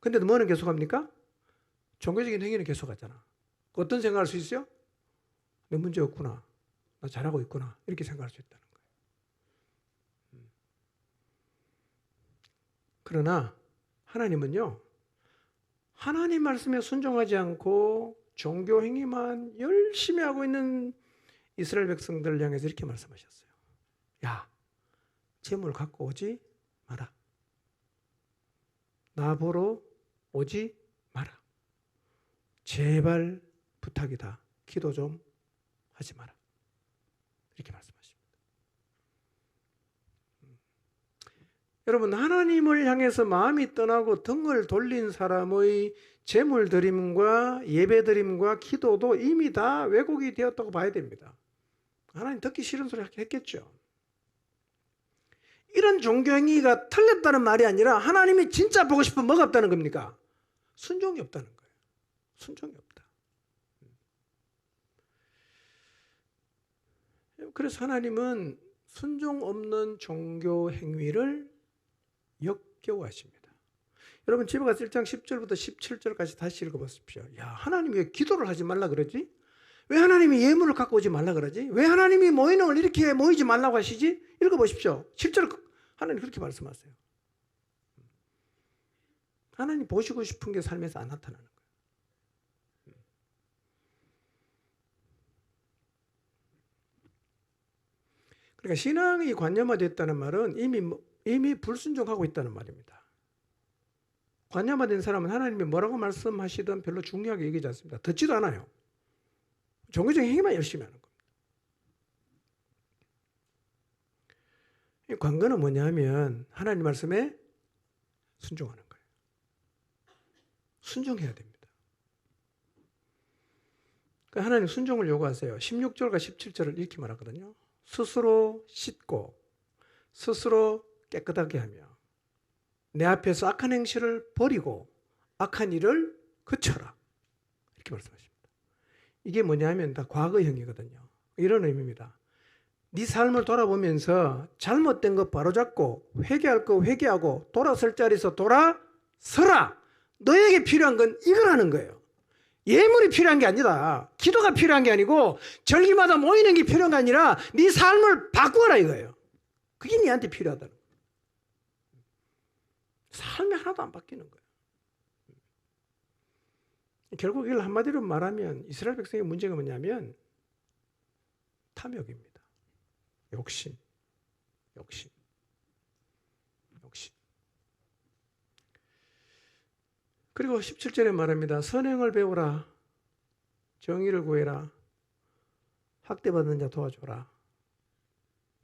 A: 근데도 뭐는 계속합니까? 종교적인 행위는 계속하잖아. 어떤 생각할 수 있어요? 내 문제 없구나. 나 잘하고 있구나. 이렇게 생각할 수 있다는 거예요. 그러나 하나님은요. 하나님 말씀에 순종하지 않고 종교 행위만 열심히 하고 있는 이스라엘 백성들을 향해서 이렇게 말씀하셨어요. 야, 재물 갖고 오지 마라. 나 보러 오지 마라. 제발 부탁이다. 기도 좀 하지 마라. 이렇게 말씀하십니다. 여러분, 하나님을 향해서 마음이 떠나고 등을 돌린 사람의 제물 드림과 예배 드림과 기도도 이미 다 왜곡이 되었다고 봐야 됩니다. 하나님 듣기 싫은 소리 했겠죠. 이런 종교 행위가 틀렸다는 말이 아니라 하나님이 진짜 보고 싶은 뭐가 없다는 겁니까? 순종이 없다는 거예요. 순종이 없다. 그래서 하나님은 순종 없는 종교 행위를 역겨워하십니다. 여러분 집에 가서 1장 10절부터 17절까지 다시 읽어보십시오. 야, 하나님이 왜 기도를 하지 말라 그러지? 왜 하나님이 예물을 갖고 오지 말라 그러지? 왜 하나님이 모이는 걸 이렇게 모이지 말라고 하시지? 읽어보십시오. 10절 하나님 그렇게 말씀하세요. 하나님 보시고 싶은 게 삶에서 안 나타나는 거예요. 그러니까 신앙이 관념화됐다는 말은 이미 불순종하고 있다는 말입니다. 관념화된 사람은 하나님이 뭐라고 말씀하시든 별로 중요하게 여기지 않습니다. 듣지도 않아요. 종교적인 행위만 열심히 하는 겁니다. 이 관건은 뭐냐면 하나님 말씀에 순종하는 거예요. 순종해야 됩니다. 그러니까 하나님 순종을 요구하세요. 16절과 17절을 이렇게 말하거든요. 스스로 씻고 스스로 깨끗하게 하며 내 앞에서 악한 행실을 버리고 악한 일을 그쳐라. 이렇게 말씀하십니다. 이게 뭐냐면 다 과거형이거든요. 이런 의미입니다. 네 삶을 돌아보면서 잘못된 거 바로잡고 회개할 거 회개하고 돌아설 자리에서 돌아서라. 너에게 필요한 건 이거라는 거예요. 예물이 필요한 게 아니다. 기도가 필요한 게 아니고 절기마다 모이는 게 필요한 게 아니라 네 삶을 바꾸어라 이거예요. 그게 네한테 필요하다는 거예요. 삶이 하나도 안 바뀌는 거예요. 결국 이걸 한마디로 말하면 이스라엘 백성의 문제가 뭐냐면 탐욕입니다. 욕심. 그리고 17절에 말합니다. 선행을 배우라. 정의를 구해라. 학대받는 자 도와줘라.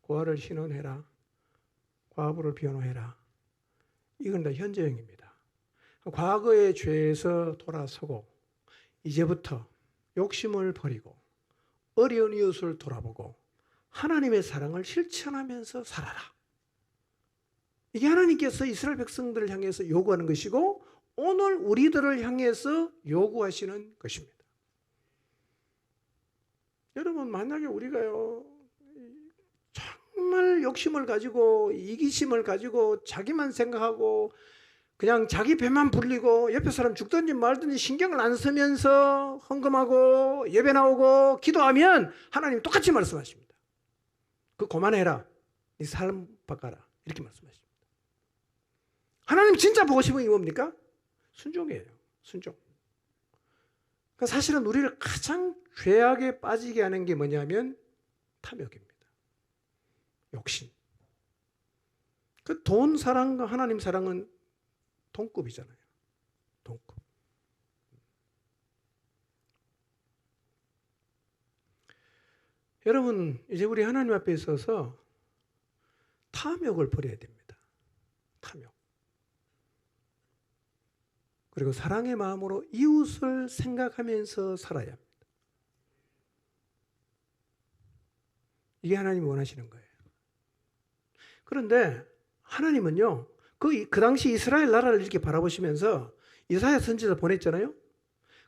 A: 고아를 신원해라. 과부를 변호해라. 이건 다 현재형입니다. 과거의 죄에서 돌아서고 이제부터 욕심을 버리고 어려운 이웃을 돌아보고 하나님의 사랑을 실천하면서 살아라. 이게 하나님께서 이스라엘 백성들을 향해서 요구하는 것이고 오늘 우리들을 향해서 요구하시는 것입니다. 여러분, 만약에 우리가요 정말 욕심을 가지고 이기심을 가지고 자기만 생각하고 그냥 자기 배만 불리고 옆에 사람 죽든지 말든지 신경을 안 쓰면서 헌금하고 예배 나오고 기도하면 하나님 똑같이 말씀하십니다. 그만해라. 네 삶 바꿔라. 이렇게 말씀하십니다. 하나님 진짜 보고 싶은 게 뭡니까? 순종이에요. 순종. 그러니까 사실은 우리를 가장 죄악에 빠지게 하는 게 뭐냐면 탐욕입니다. 욕심. 그 돈 사랑과 하나님 사랑은 동급이잖아요. 동급. 여러분, 이제 우리 하나님 앞에 있어서 탐욕을 버려야 됩니다. 탐욕. 그리고 사랑의 마음으로 이웃을 생각하면서 살아야 합니다. 이게 하나님이 원하시는 거예요. 그런데 하나님은요, 그 당시 이스라엘 나라를 이렇게 바라보시면서 이사야 선지자 보냈잖아요.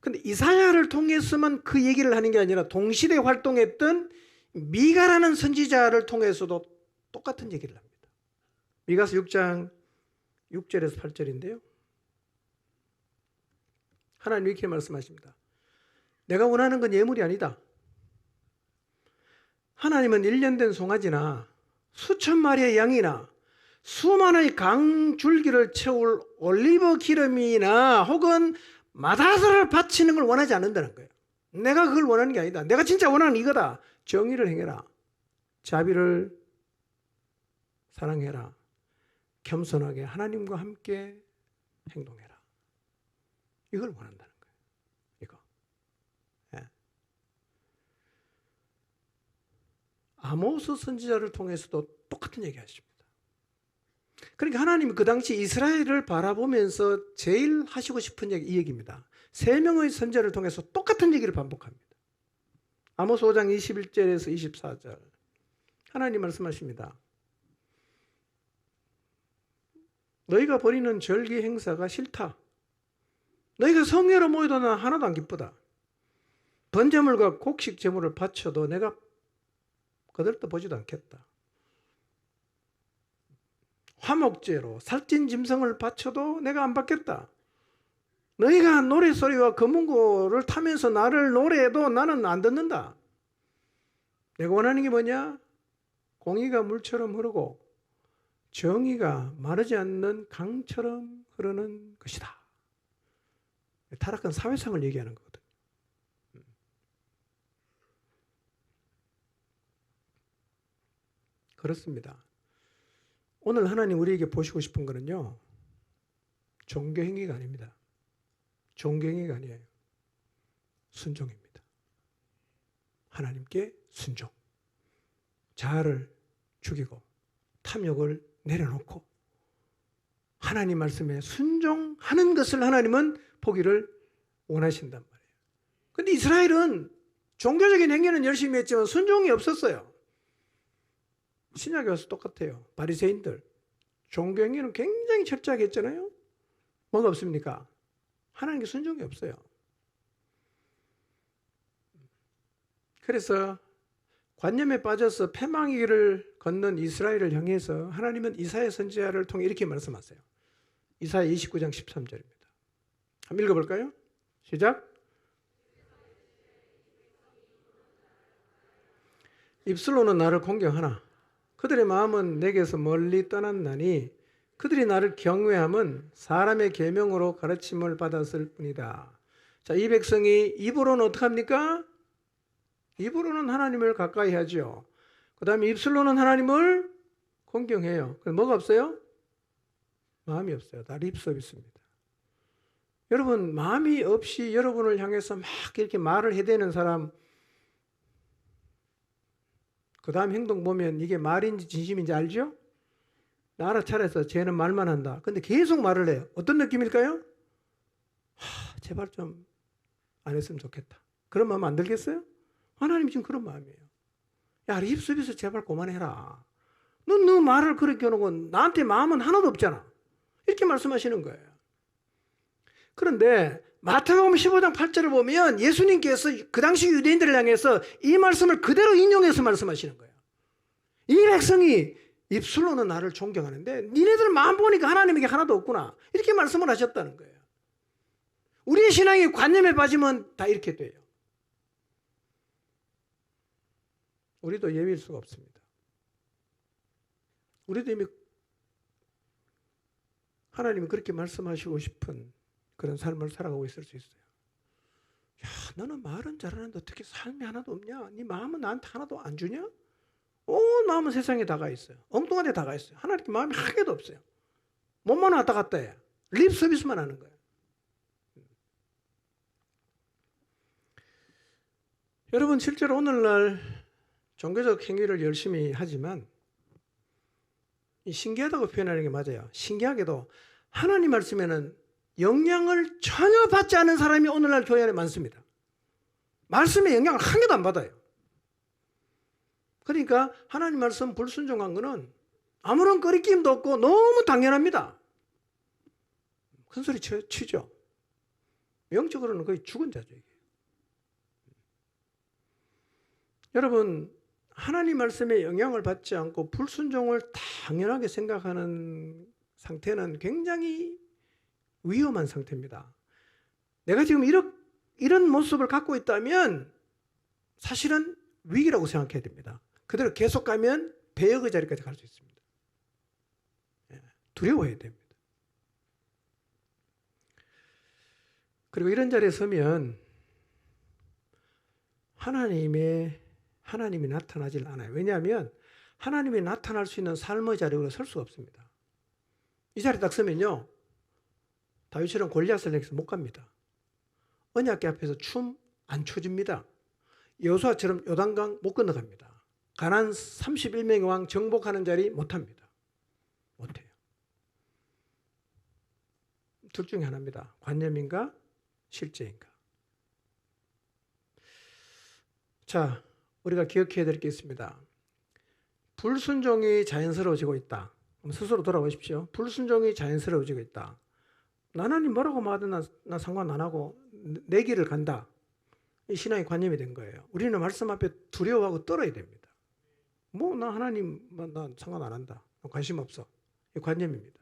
A: 근데 이사야를 통해서만 그 얘기를 하는 게 아니라 동시대 활동했던 미가라는 선지자를 통해서도 똑같은 얘기를 합니다. 미가서 6장 6절에서 8절인데요. 하나님 이렇게 말씀하십니다. 내가 원하는 건 예물이 아니다. 하나님은 1년 된 송아지나 수천 마리의 양이나 수많은 강줄기를 채울 올리브 기름이나 혹은 마다스를 바치는 걸 원하지 않는다는 거예요. 내가 그걸 원하는 게 아니다. 내가 진짜 원하는 이거다. 정의를 행해라. 자비를 사랑해라. 겸손하게 하나님과 함께 행동해라. 이걸 원한다는 거예요. 이거. 예. 아모스 선지자를 통해서도 똑같은 얘기 하십니다. 그러니까 하나님이 그 당시 이스라엘을 바라보면서 제일 하시고 싶은 얘기 이 얘기입니다. 3명의 선지자를 통해서 똑같은 얘기를 반복합니다. 아모스 5장 21절에서 24절. 하나님 말씀하십니다. 너희가 벌이는 절기 행사가 싫다. 너희가 성회로 모여도 난 하나도 안 기쁘다. 번제물과 곡식 제물을 바쳐도 내가 거들떠보지도 않겠다. 화목제로 살찐 짐승을 바쳐도 내가 안 받겠다. 너희가 노래소리와 검은고를 타면서 나를 노래해도 나는 안 듣는다. 내가 원하는 게 뭐냐? 공의가 물처럼 흐르고 정의가 마르지 않는 강처럼 흐르는 것이다. 타락한 사회상을 얘기하는 거거든요. 그렇습니다. 오늘 하나님 우리에게 보시고 싶은 거는요, 종교행위가 아닙니다. 종교행위가 아니에요. 순종입니다. 하나님께 순종. 자아를 죽이고 탐욕을 내려놓고 하나님 말씀에 순종하는 것을 하나님은 보기를 원하신단 말이에요. 그런데 이스라엘은 종교적인 행위는 열심히 했지만 순종이 없었어요. 신약에 와서 똑같아요. 바리새인들 종교 행위는 굉장히 철저하게 했잖아요. 뭐가 없습니까? 하나님께 순종이 없어요. 그래서 관념에 빠져서 패망의 길을 걷는 이스라엘을 향해서 하나님은 이사야 선지자를 통해 이렇게 말씀하세요. 이사야 29장 13절입니다. 한번 읽어볼까요? 시작. 입술로는 나를 공경하나 그들의 마음은 내게서 멀리 떠났나니 그들이 나를 경외함은 사람의 계명으로 가르침을 받았을 뿐이다. 자, 이 백성이 입으로는 어떻게 합니까? 입으로는 하나님을 가까이 하죠. 그 다음에 입술로는 하나님을 공경해요. 그럼 뭐가 없어요? 마음이 없어요. 다 립서비스입니다. 여러분, 마음이 없이 여러분을 향해서 막 이렇게 말을 해대는 사람, 그 다음 행동 보면 이게 말인지 진심인지 알죠? 알아차려서 쟤는 말만 한다. 근데 계속 말을 해요. 어떤 느낌일까요? 제발 좀 안 했으면 좋겠다. 그런 마음 안 들겠어요? 하나님이 지금 그런 마음이에요. 야, 립 서비스 제발 그만해라. 너 말을 그렇게 해놓고 나한테 마음은 하나도 없잖아. 이렇게 말씀하시는 거예요. 그런데 마태복음 15장 8절을 보면 예수님께서 그 당시 유대인들을 향해서 이 말씀을 그대로 인용해서 말씀하시는 거예요. 이 백성이 입술로는 나를 존경하는데 니네들 마음 보니까 하나님에게 하나도 없구나. 이렇게 말씀을 하셨다는 거예요. 우리의 신앙이 관념에 빠지면 다 이렇게 돼요. 우리도 예외일 수가 없습니다. 우리도 이미 하나님이 그렇게 말씀하시고 싶은 그런 삶을 살아가고 있을 수 있어요. 야, 너는 말은 잘하는데 어떻게 삶이 하나도 없냐? 네 마음은 나한테 하나도 안 주냐? 온 마음은 세상에 다가 있어요. 엉뚱한 데 다가 있어요. 하나님께 마음이 한 개도 없어요. 몸만 왔다 갔다 해. 립 서비스만 하는 거예요. 여러분, 실제로 오늘날 종교적 행위를 열심히 하지만 이 신기하다고 표현하는 게 맞아요. 신기하게도 하나님 말씀에는 영향을 전혀 받지 않은 사람이 오늘날 교회 안에 많습니다. 말씀에 영향을 한 개도 안 받아요. 그러니까 하나님 말씀 불순종한 거는 아무런 꺼리낌도 없고 너무 당연합니다. 큰 소리 치죠. 영적으로는 거의 죽은 자죠. 이게. 여러분, 하나님 말씀에 영향을 받지 않고 불순종을 당연하게 생각하는 상태는 굉장히 위험한 상태입니다. 내가 지금 이런 모습을 갖고 있다면 사실은 위기라고 생각해야 됩니다. 그대로 계속 가면 배역의 자리까지 갈 수 있습니다. 두려워해야 됩니다. 그리고 이런 자리에 서면 하나님이 나타나질 않아요. 왜냐하면 하나님이 나타날 수 있는 삶의 자리로 설 수가 없습니다. 이 자리에 딱 서면요, 다윗처럼 골리앗을 내서 못 갑니다. 언약궤 앞에서 춤 안 춰집니다. 여호수아처럼 요단강 못 건너갑니다. 가나안 31명의 왕 정복하는 자리 못합니다. 못해요. 둘 중에 하나입니다. 관념인가 실제인가. 자, 우리가 기억해야 될 게 있습니다. 불순종이 자연스러워지고 있다. 스스로 돌아보십시오. 불순종이 자연스러워지고 있다. 하나님 뭐라고 말하든 나 상관 안 하고 내 길을 간다. 이 신앙의 관념이 된 거예요. 우리는 말씀 앞에 두려워하고 떨어야 됩니다. 나 하나님 나 상관 안 한다. 관심 없어. 이 관념입니다.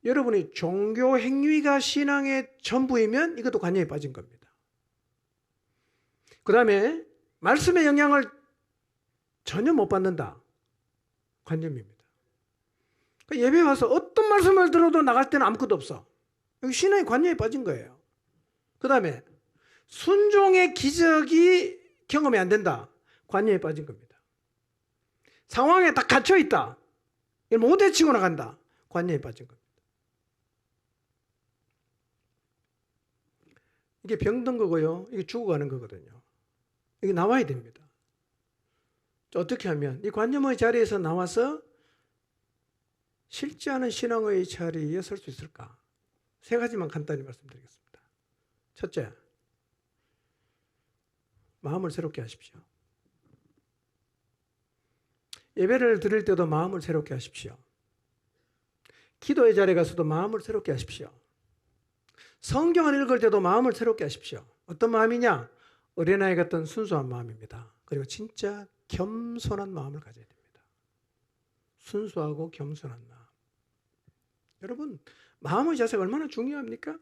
A: 여러분이 종교 행위가 신앙의 전부이면 이것도 관념에 빠진 겁니다. 그 다음에 말씀의 영향을 전혀 못 받는다. 관념입니다. 예배 와서 어떤 말씀을 들어도 나갈 때는 아무것도 없어. 여기 신앙의 관념에 빠진 거예요. 그 다음에 순종의 기적이 경험이 안 된다. 관념에 빠진 겁니다. 상황에 딱 갇혀 있다. 이걸 못 헤치고 나간다. 관념에 빠진 겁니다. 이게 병든 거고요. 이게 죽어가는 거거든요. 이게 나와야 됩니다. 어떻게 하면 이 관념의 자리에서 나와서 실제하는 신앙의 자리에 설 수 있을까? 세 가지만 간단히 말씀드리겠습니다. 첫째, 마음을 새롭게 하십시오. 예배를 드릴 때도 마음을 새롭게 하십시오. 기도의 자리에 가서도 마음을 새롭게 하십시오. 성경을 읽을 때도 마음을 새롭게 하십시오. 어떤 마음이냐? 어린아이 같은 순수한 마음입니다. 그리고 진짜 겸손한 마음을 가져야 됩니다. 순수하고 겸손한 마음. 여러분, 마음의 자세가 얼마나 중요합니까?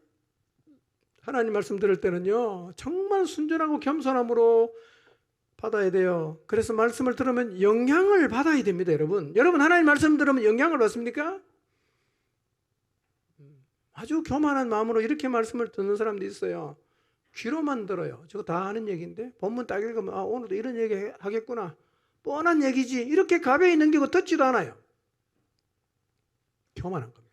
A: 하나님 말씀 들을 때는요, 정말 순전하고 겸손함으로 받아야 돼요. 그래서 말씀을 들으면 영향을 받아야 됩니다, 여러분. 여러분, 하나님 말씀 들으면 영향을 받습니까? 아주 교만한 마음으로 이렇게 말씀을 듣는 사람도 있어요. 귀로만 들어요. 저거 다 아는 얘기인데 본문 딱 읽으면 오늘도 이런 얘기 하겠구나. 뻔한 얘기지. 이렇게 가벼이 넘기고 듣지도 않아요. 교만한 겁니다.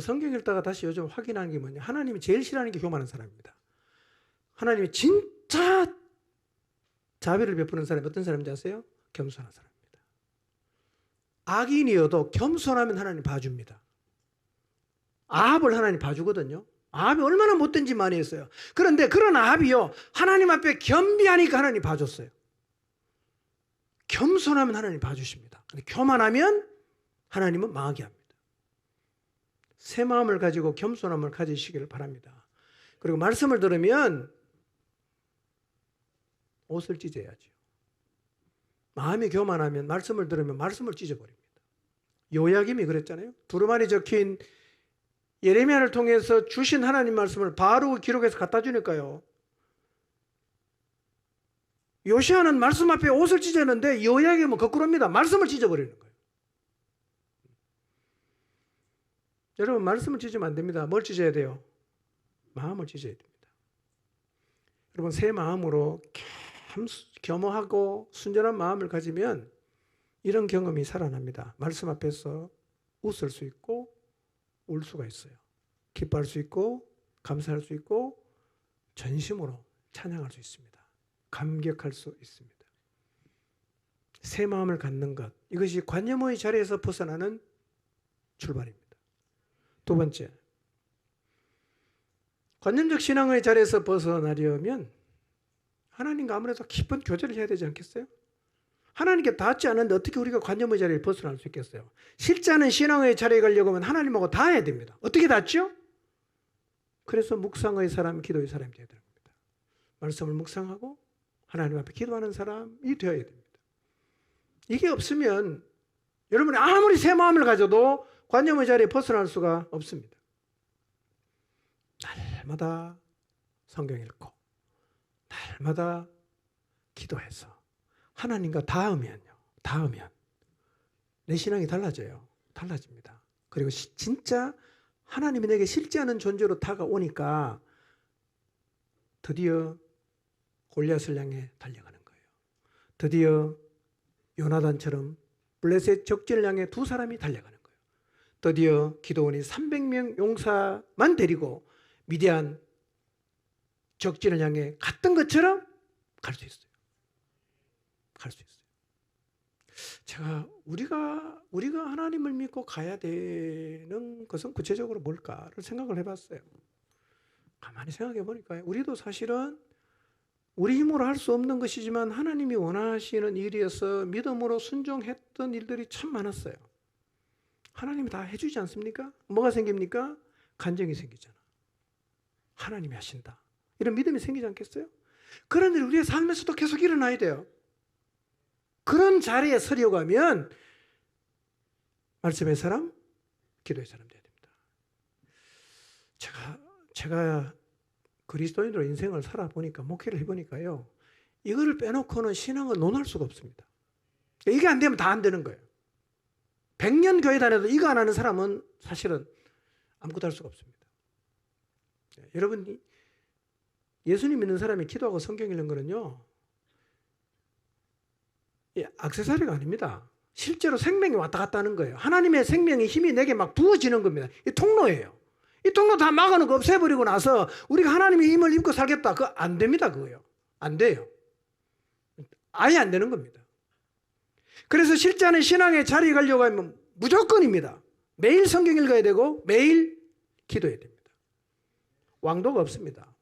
A: 성경 읽다가 다시 요즘 확인하는 게 뭐냐. 하나님이 제일 싫어하는 게 교만한 사람입니다. 하나님이 진짜 자비를 베푸는 사람이 어떤 사람인지 아세요? 겸손한 사람입니다. 악인이어도 겸손하면 하나님 봐줍니다. 아합을 하나님 봐주거든요. 아합이 얼마나 못된지 많이 했어요. 그런데 그런 아합이요, 하나님 앞에 겸비하니까 하나님 봐줬어요. 겸손하면 하나님 봐주십니다. 근데 교만하면 하나님은 망하게 합니다. 새 마음을 가지고 겸손함을 가지시기를 바랍니다. 그리고 말씀을 들으면 옷을 찢어야죠. 마음이 교만하면 말씀을 들으면 말씀을 찢어버립니다. 요야김이 그랬잖아요. 두루마리 적힌 예레미야를 통해서 주신 하나님 말씀을 바로 기록해서 갖다 주니까요. 요시아는 말씀 앞에 옷을 찢었는데 요야김은 거꾸로입니다. 말씀을 찢어버리는 거예요. 여러분, 말씀을 찢으면 안 됩니다. 뭘 찢어야 돼요? 마음을 찢어야 됩니다. 여러분, 새 마음으로 겸허하고 순전한 마음을 가지면 이런 경험이 살아납니다. 말씀 앞에서 웃을 수 있고 울 수가 있어요. 기뻐할 수 있고 감사할 수 있고 전심으로 찬양할 수 있습니다. 감격할 수 있습니다. 새 마음을 갖는 것, 이것이 관념의 자리에서 벗어나는 출발입니다. 두 번째, 관념적 신앙의 자리에서 벗어나려면 하나님과 아무래도 깊은 교제를 해야 되지 않겠어요? 하나님께 닿지 않는데 어떻게 우리가 관념의 자리에 벗어날 수 있겠어요? 실제 하는 신앙의 자리에 가려고 하면 하나님하고 닿아야 됩니다. 어떻게 닿죠? 그래서 묵상의 사람, 기도의 사람이 되어야 됩니다. 말씀을 묵상하고 하나님 앞에 기도하는 사람이 되어야 됩니다. 이게 없으면 여러분이 아무리 새 마음을 가져도 관념의 자리에 벗어날 수가 없습니다. 날마다 성경 읽고 날마다 기도해서 하나님과 닿으면 내 신앙이 달라집니다. 그리고 진짜 하나님이 내게 실제하는 존재로 다가오니까 드디어 골리앗을 향해 달려가는 거예요. 드디어 요나단처럼 블레셋 적진을 향해 두 사람이 달려가는 거예요. 드디어 기드온이 300명 용사만 데리고 미디안 적진을 향해 갔던 것처럼 갈 수 있어요. 우리가 하나님을 믿고 가야 되는 것은 구체적으로 뭘까를 생각을 해봤어요. 가만히 생각해 보니까요, 우리도 사실은 우리 힘으로 할 수 없는 것이지만 하나님이 원하시는 일이어서 믿음으로 순종했던 일들이 참 많았어요. 하나님이 다 해주지 않습니까? 뭐가 생깁니까? 간증이 생기잖아. 하나님이 하신다. 이런 믿음이 생기지 않겠어요? 그런 일이 우리의 삶에서도 계속 일어나야 돼요. 그런 자리에 서려고 하면 말씀의 사람, 기도의 사람 되어야 됩니다. 제가 그리스도인으로 인생을 살아보니까, 목회를 해보니까요, 이거를 빼놓고는 신앙을 논할 수가 없습니다. 이게 안 되면 다 안 되는 거예요. 100년 교회 다녀도 이거 안 하는 사람은 사실은 아무것도 할 수가 없습니다. 여러분, 예수님 믿는 사람이 기도하고 성경 읽는 거는요, 액세서리가 아닙니다. 실제로 생명이 왔다 갔다 하는 거예요. 하나님의 생명의 힘이 내게 막 부어지는 겁니다. 이 통로예요. 이 통로 다 막아놓고 없애버리고 나서 우리가 하나님의 힘을 입고 살겠다. 그거 안 됩니다. 그거요. 안 돼요. 아예 안 되는 겁니다. 그래서 실제하는 신앙의 자리에 가려고 하면 무조건입니다. 매일 성경 읽어야 되고 매일 기도해야 됩니다. 왕도가 없습니다.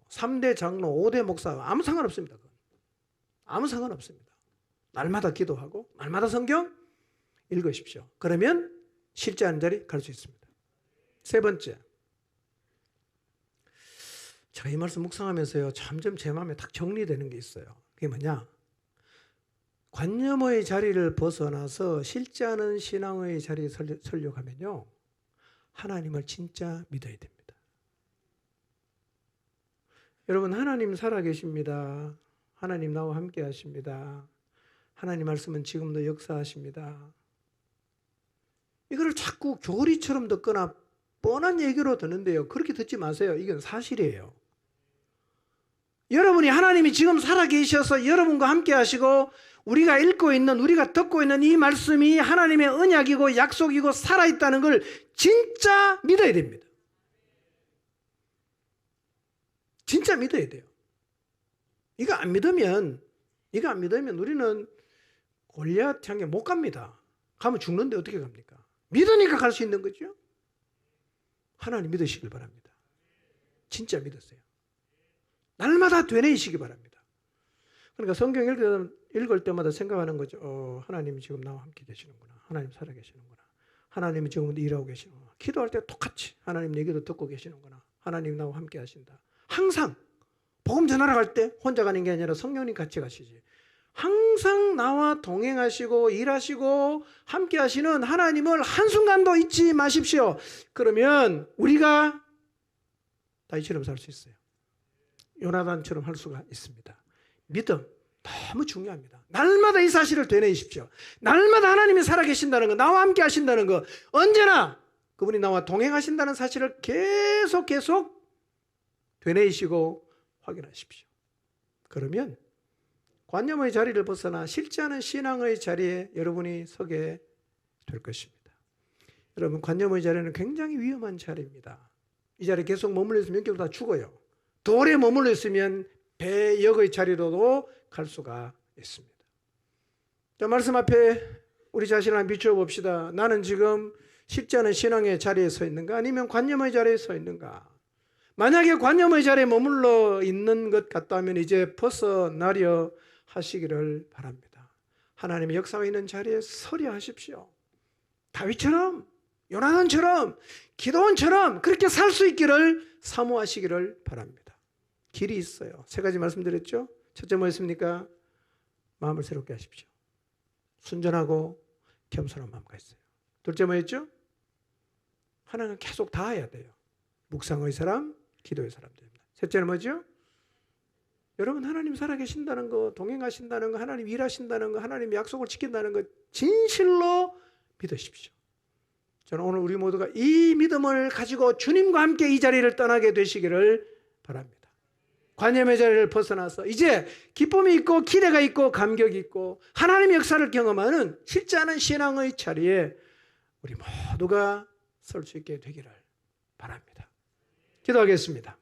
A: 3대 장로, 5대 목사 아무 상관없습니다. 아무 상관없습니다. 날마다 기도하고 날마다 성경 읽으십시오. 그러면 실제하는 자리 갈 수 있습니다. 세 번째, 제가 이 말씀 묵상하면서요, 점점 제 마음에 딱 정리되는 게 있어요. 그게 뭐냐? 관념의 자리를 벗어나서 실제하는 신앙의 자리에 서려고 하면요, 하나님을 진짜 믿어야 됩니다. 여러분, 하나님 살아계십니다. 하나님 나와 함께 하십니다. 하나님 말씀은 지금도 역사하십니다. 이거를 자꾸 교리처럼 듣거나 뻔한 얘기로 듣는데요, 그렇게 듣지 마세요. 이건 사실이에요. 여러분이 하나님이 지금 살아계셔서 여러분과 함께 하시고 우리가 읽고 있는, 우리가 듣고 있는 이 말씀이 하나님의 언약이고 약속이고 살아있다는 걸 진짜 믿어야 됩니다. 진짜 믿어야 돼요. 이거 안 믿으면 우리는 골리앗 향해 못 갑니다. 가면 죽는데 어떻게 갑니까? 믿으니까 갈 수 있는 거죠. 하나님 믿으시길 바랍니다. 진짜 믿었어요. 날마다 되뇌이시기 바랍니다. 그러니까 성경 읽을 때마다 생각하는 거죠. 하나님이 지금 나와 함께 계시는구나. 하나님 살아 계시는구나. 하나님이 지금 일하고 계시는구나. 기도할 때 똑같이 하나님 내 기도 듣고 계시는구나. 하나님 나와 함께 하신다. 항상 복음 전하러 갈 때 혼자 가는 게 아니라 성령님 같이 가시지. 항상 나와 동행하시고 일하시고 함께 하시는 하나님을 한순간도 잊지 마십시오. 그러면 우리가 다윗처럼 살 수 있어요. 요나단처럼 할 수가 있습니다. 믿음 너무 중요합니다. 날마다 이 사실을 되뇌이십시오. 날마다 하나님이 살아계신다는 거, 나와 함께 하신다는 거, 언제나 그분이 나와 동행하신다는 사실을 계속 되뇌이시고 확인하십시오. 그러면 관념의 자리를 벗어나 실제 않은 신앙의 자리에 여러분이 서게 될 것입니다. 여러분, 관념의 자리는 굉장히 위험한 자리입니다. 이 자리에 계속 머물러 있으면 영적으로 다 죽어요. 돌에 머물러 있으면 배역의 자리로도 갈 수가 있습니다. 자, 말씀 앞에 우리 자신을 한번 비추어 봅시다. 나는 지금 쉽지 않은 신앙의 자리에 서 있는가? 아니면 관념의 자리에 서 있는가? 만약에 관념의 자리에 머물러 있는 것 같다면 이제 벗어나려 하시기를 바랍니다. 하나님의 역사가 있는 자리에 서려 하십시오. 다윗처럼, 요나단처럼, 기도원처럼 그렇게 살 수 있기를 사모하시기를 바랍니다. 길이 있어요. 3가지 말씀드렸죠? 첫째 뭐였습니까? 마음을 새롭게 하십시오. 순전하고 겸손한 마음과 있어요. 둘째 뭐였죠? 하나님은 계속 닿아야 돼요. 묵상의 사람, 기도의 사람들입니다. 셋째는 뭐죠? 여러분, 하나님 살아계신다는 거, 동행하신다는 거, 하나님 일하신다는 거, 하나님 약속을 지킨다는 거 진실로 믿으십시오. 저는 오늘 우리 모두가 이 믿음을 가지고 주님과 함께 이 자리를 떠나게 되시기를 바랍니다. 관념의 자리를 벗어나서 이제 기쁨이 있고 기대가 있고 감격이 있고 하나님의 역사를 경험하는 실제 않은 신앙의 자리에 우리 모두가 설 수 있게 되기를 바랍니다. 기도하겠습니다.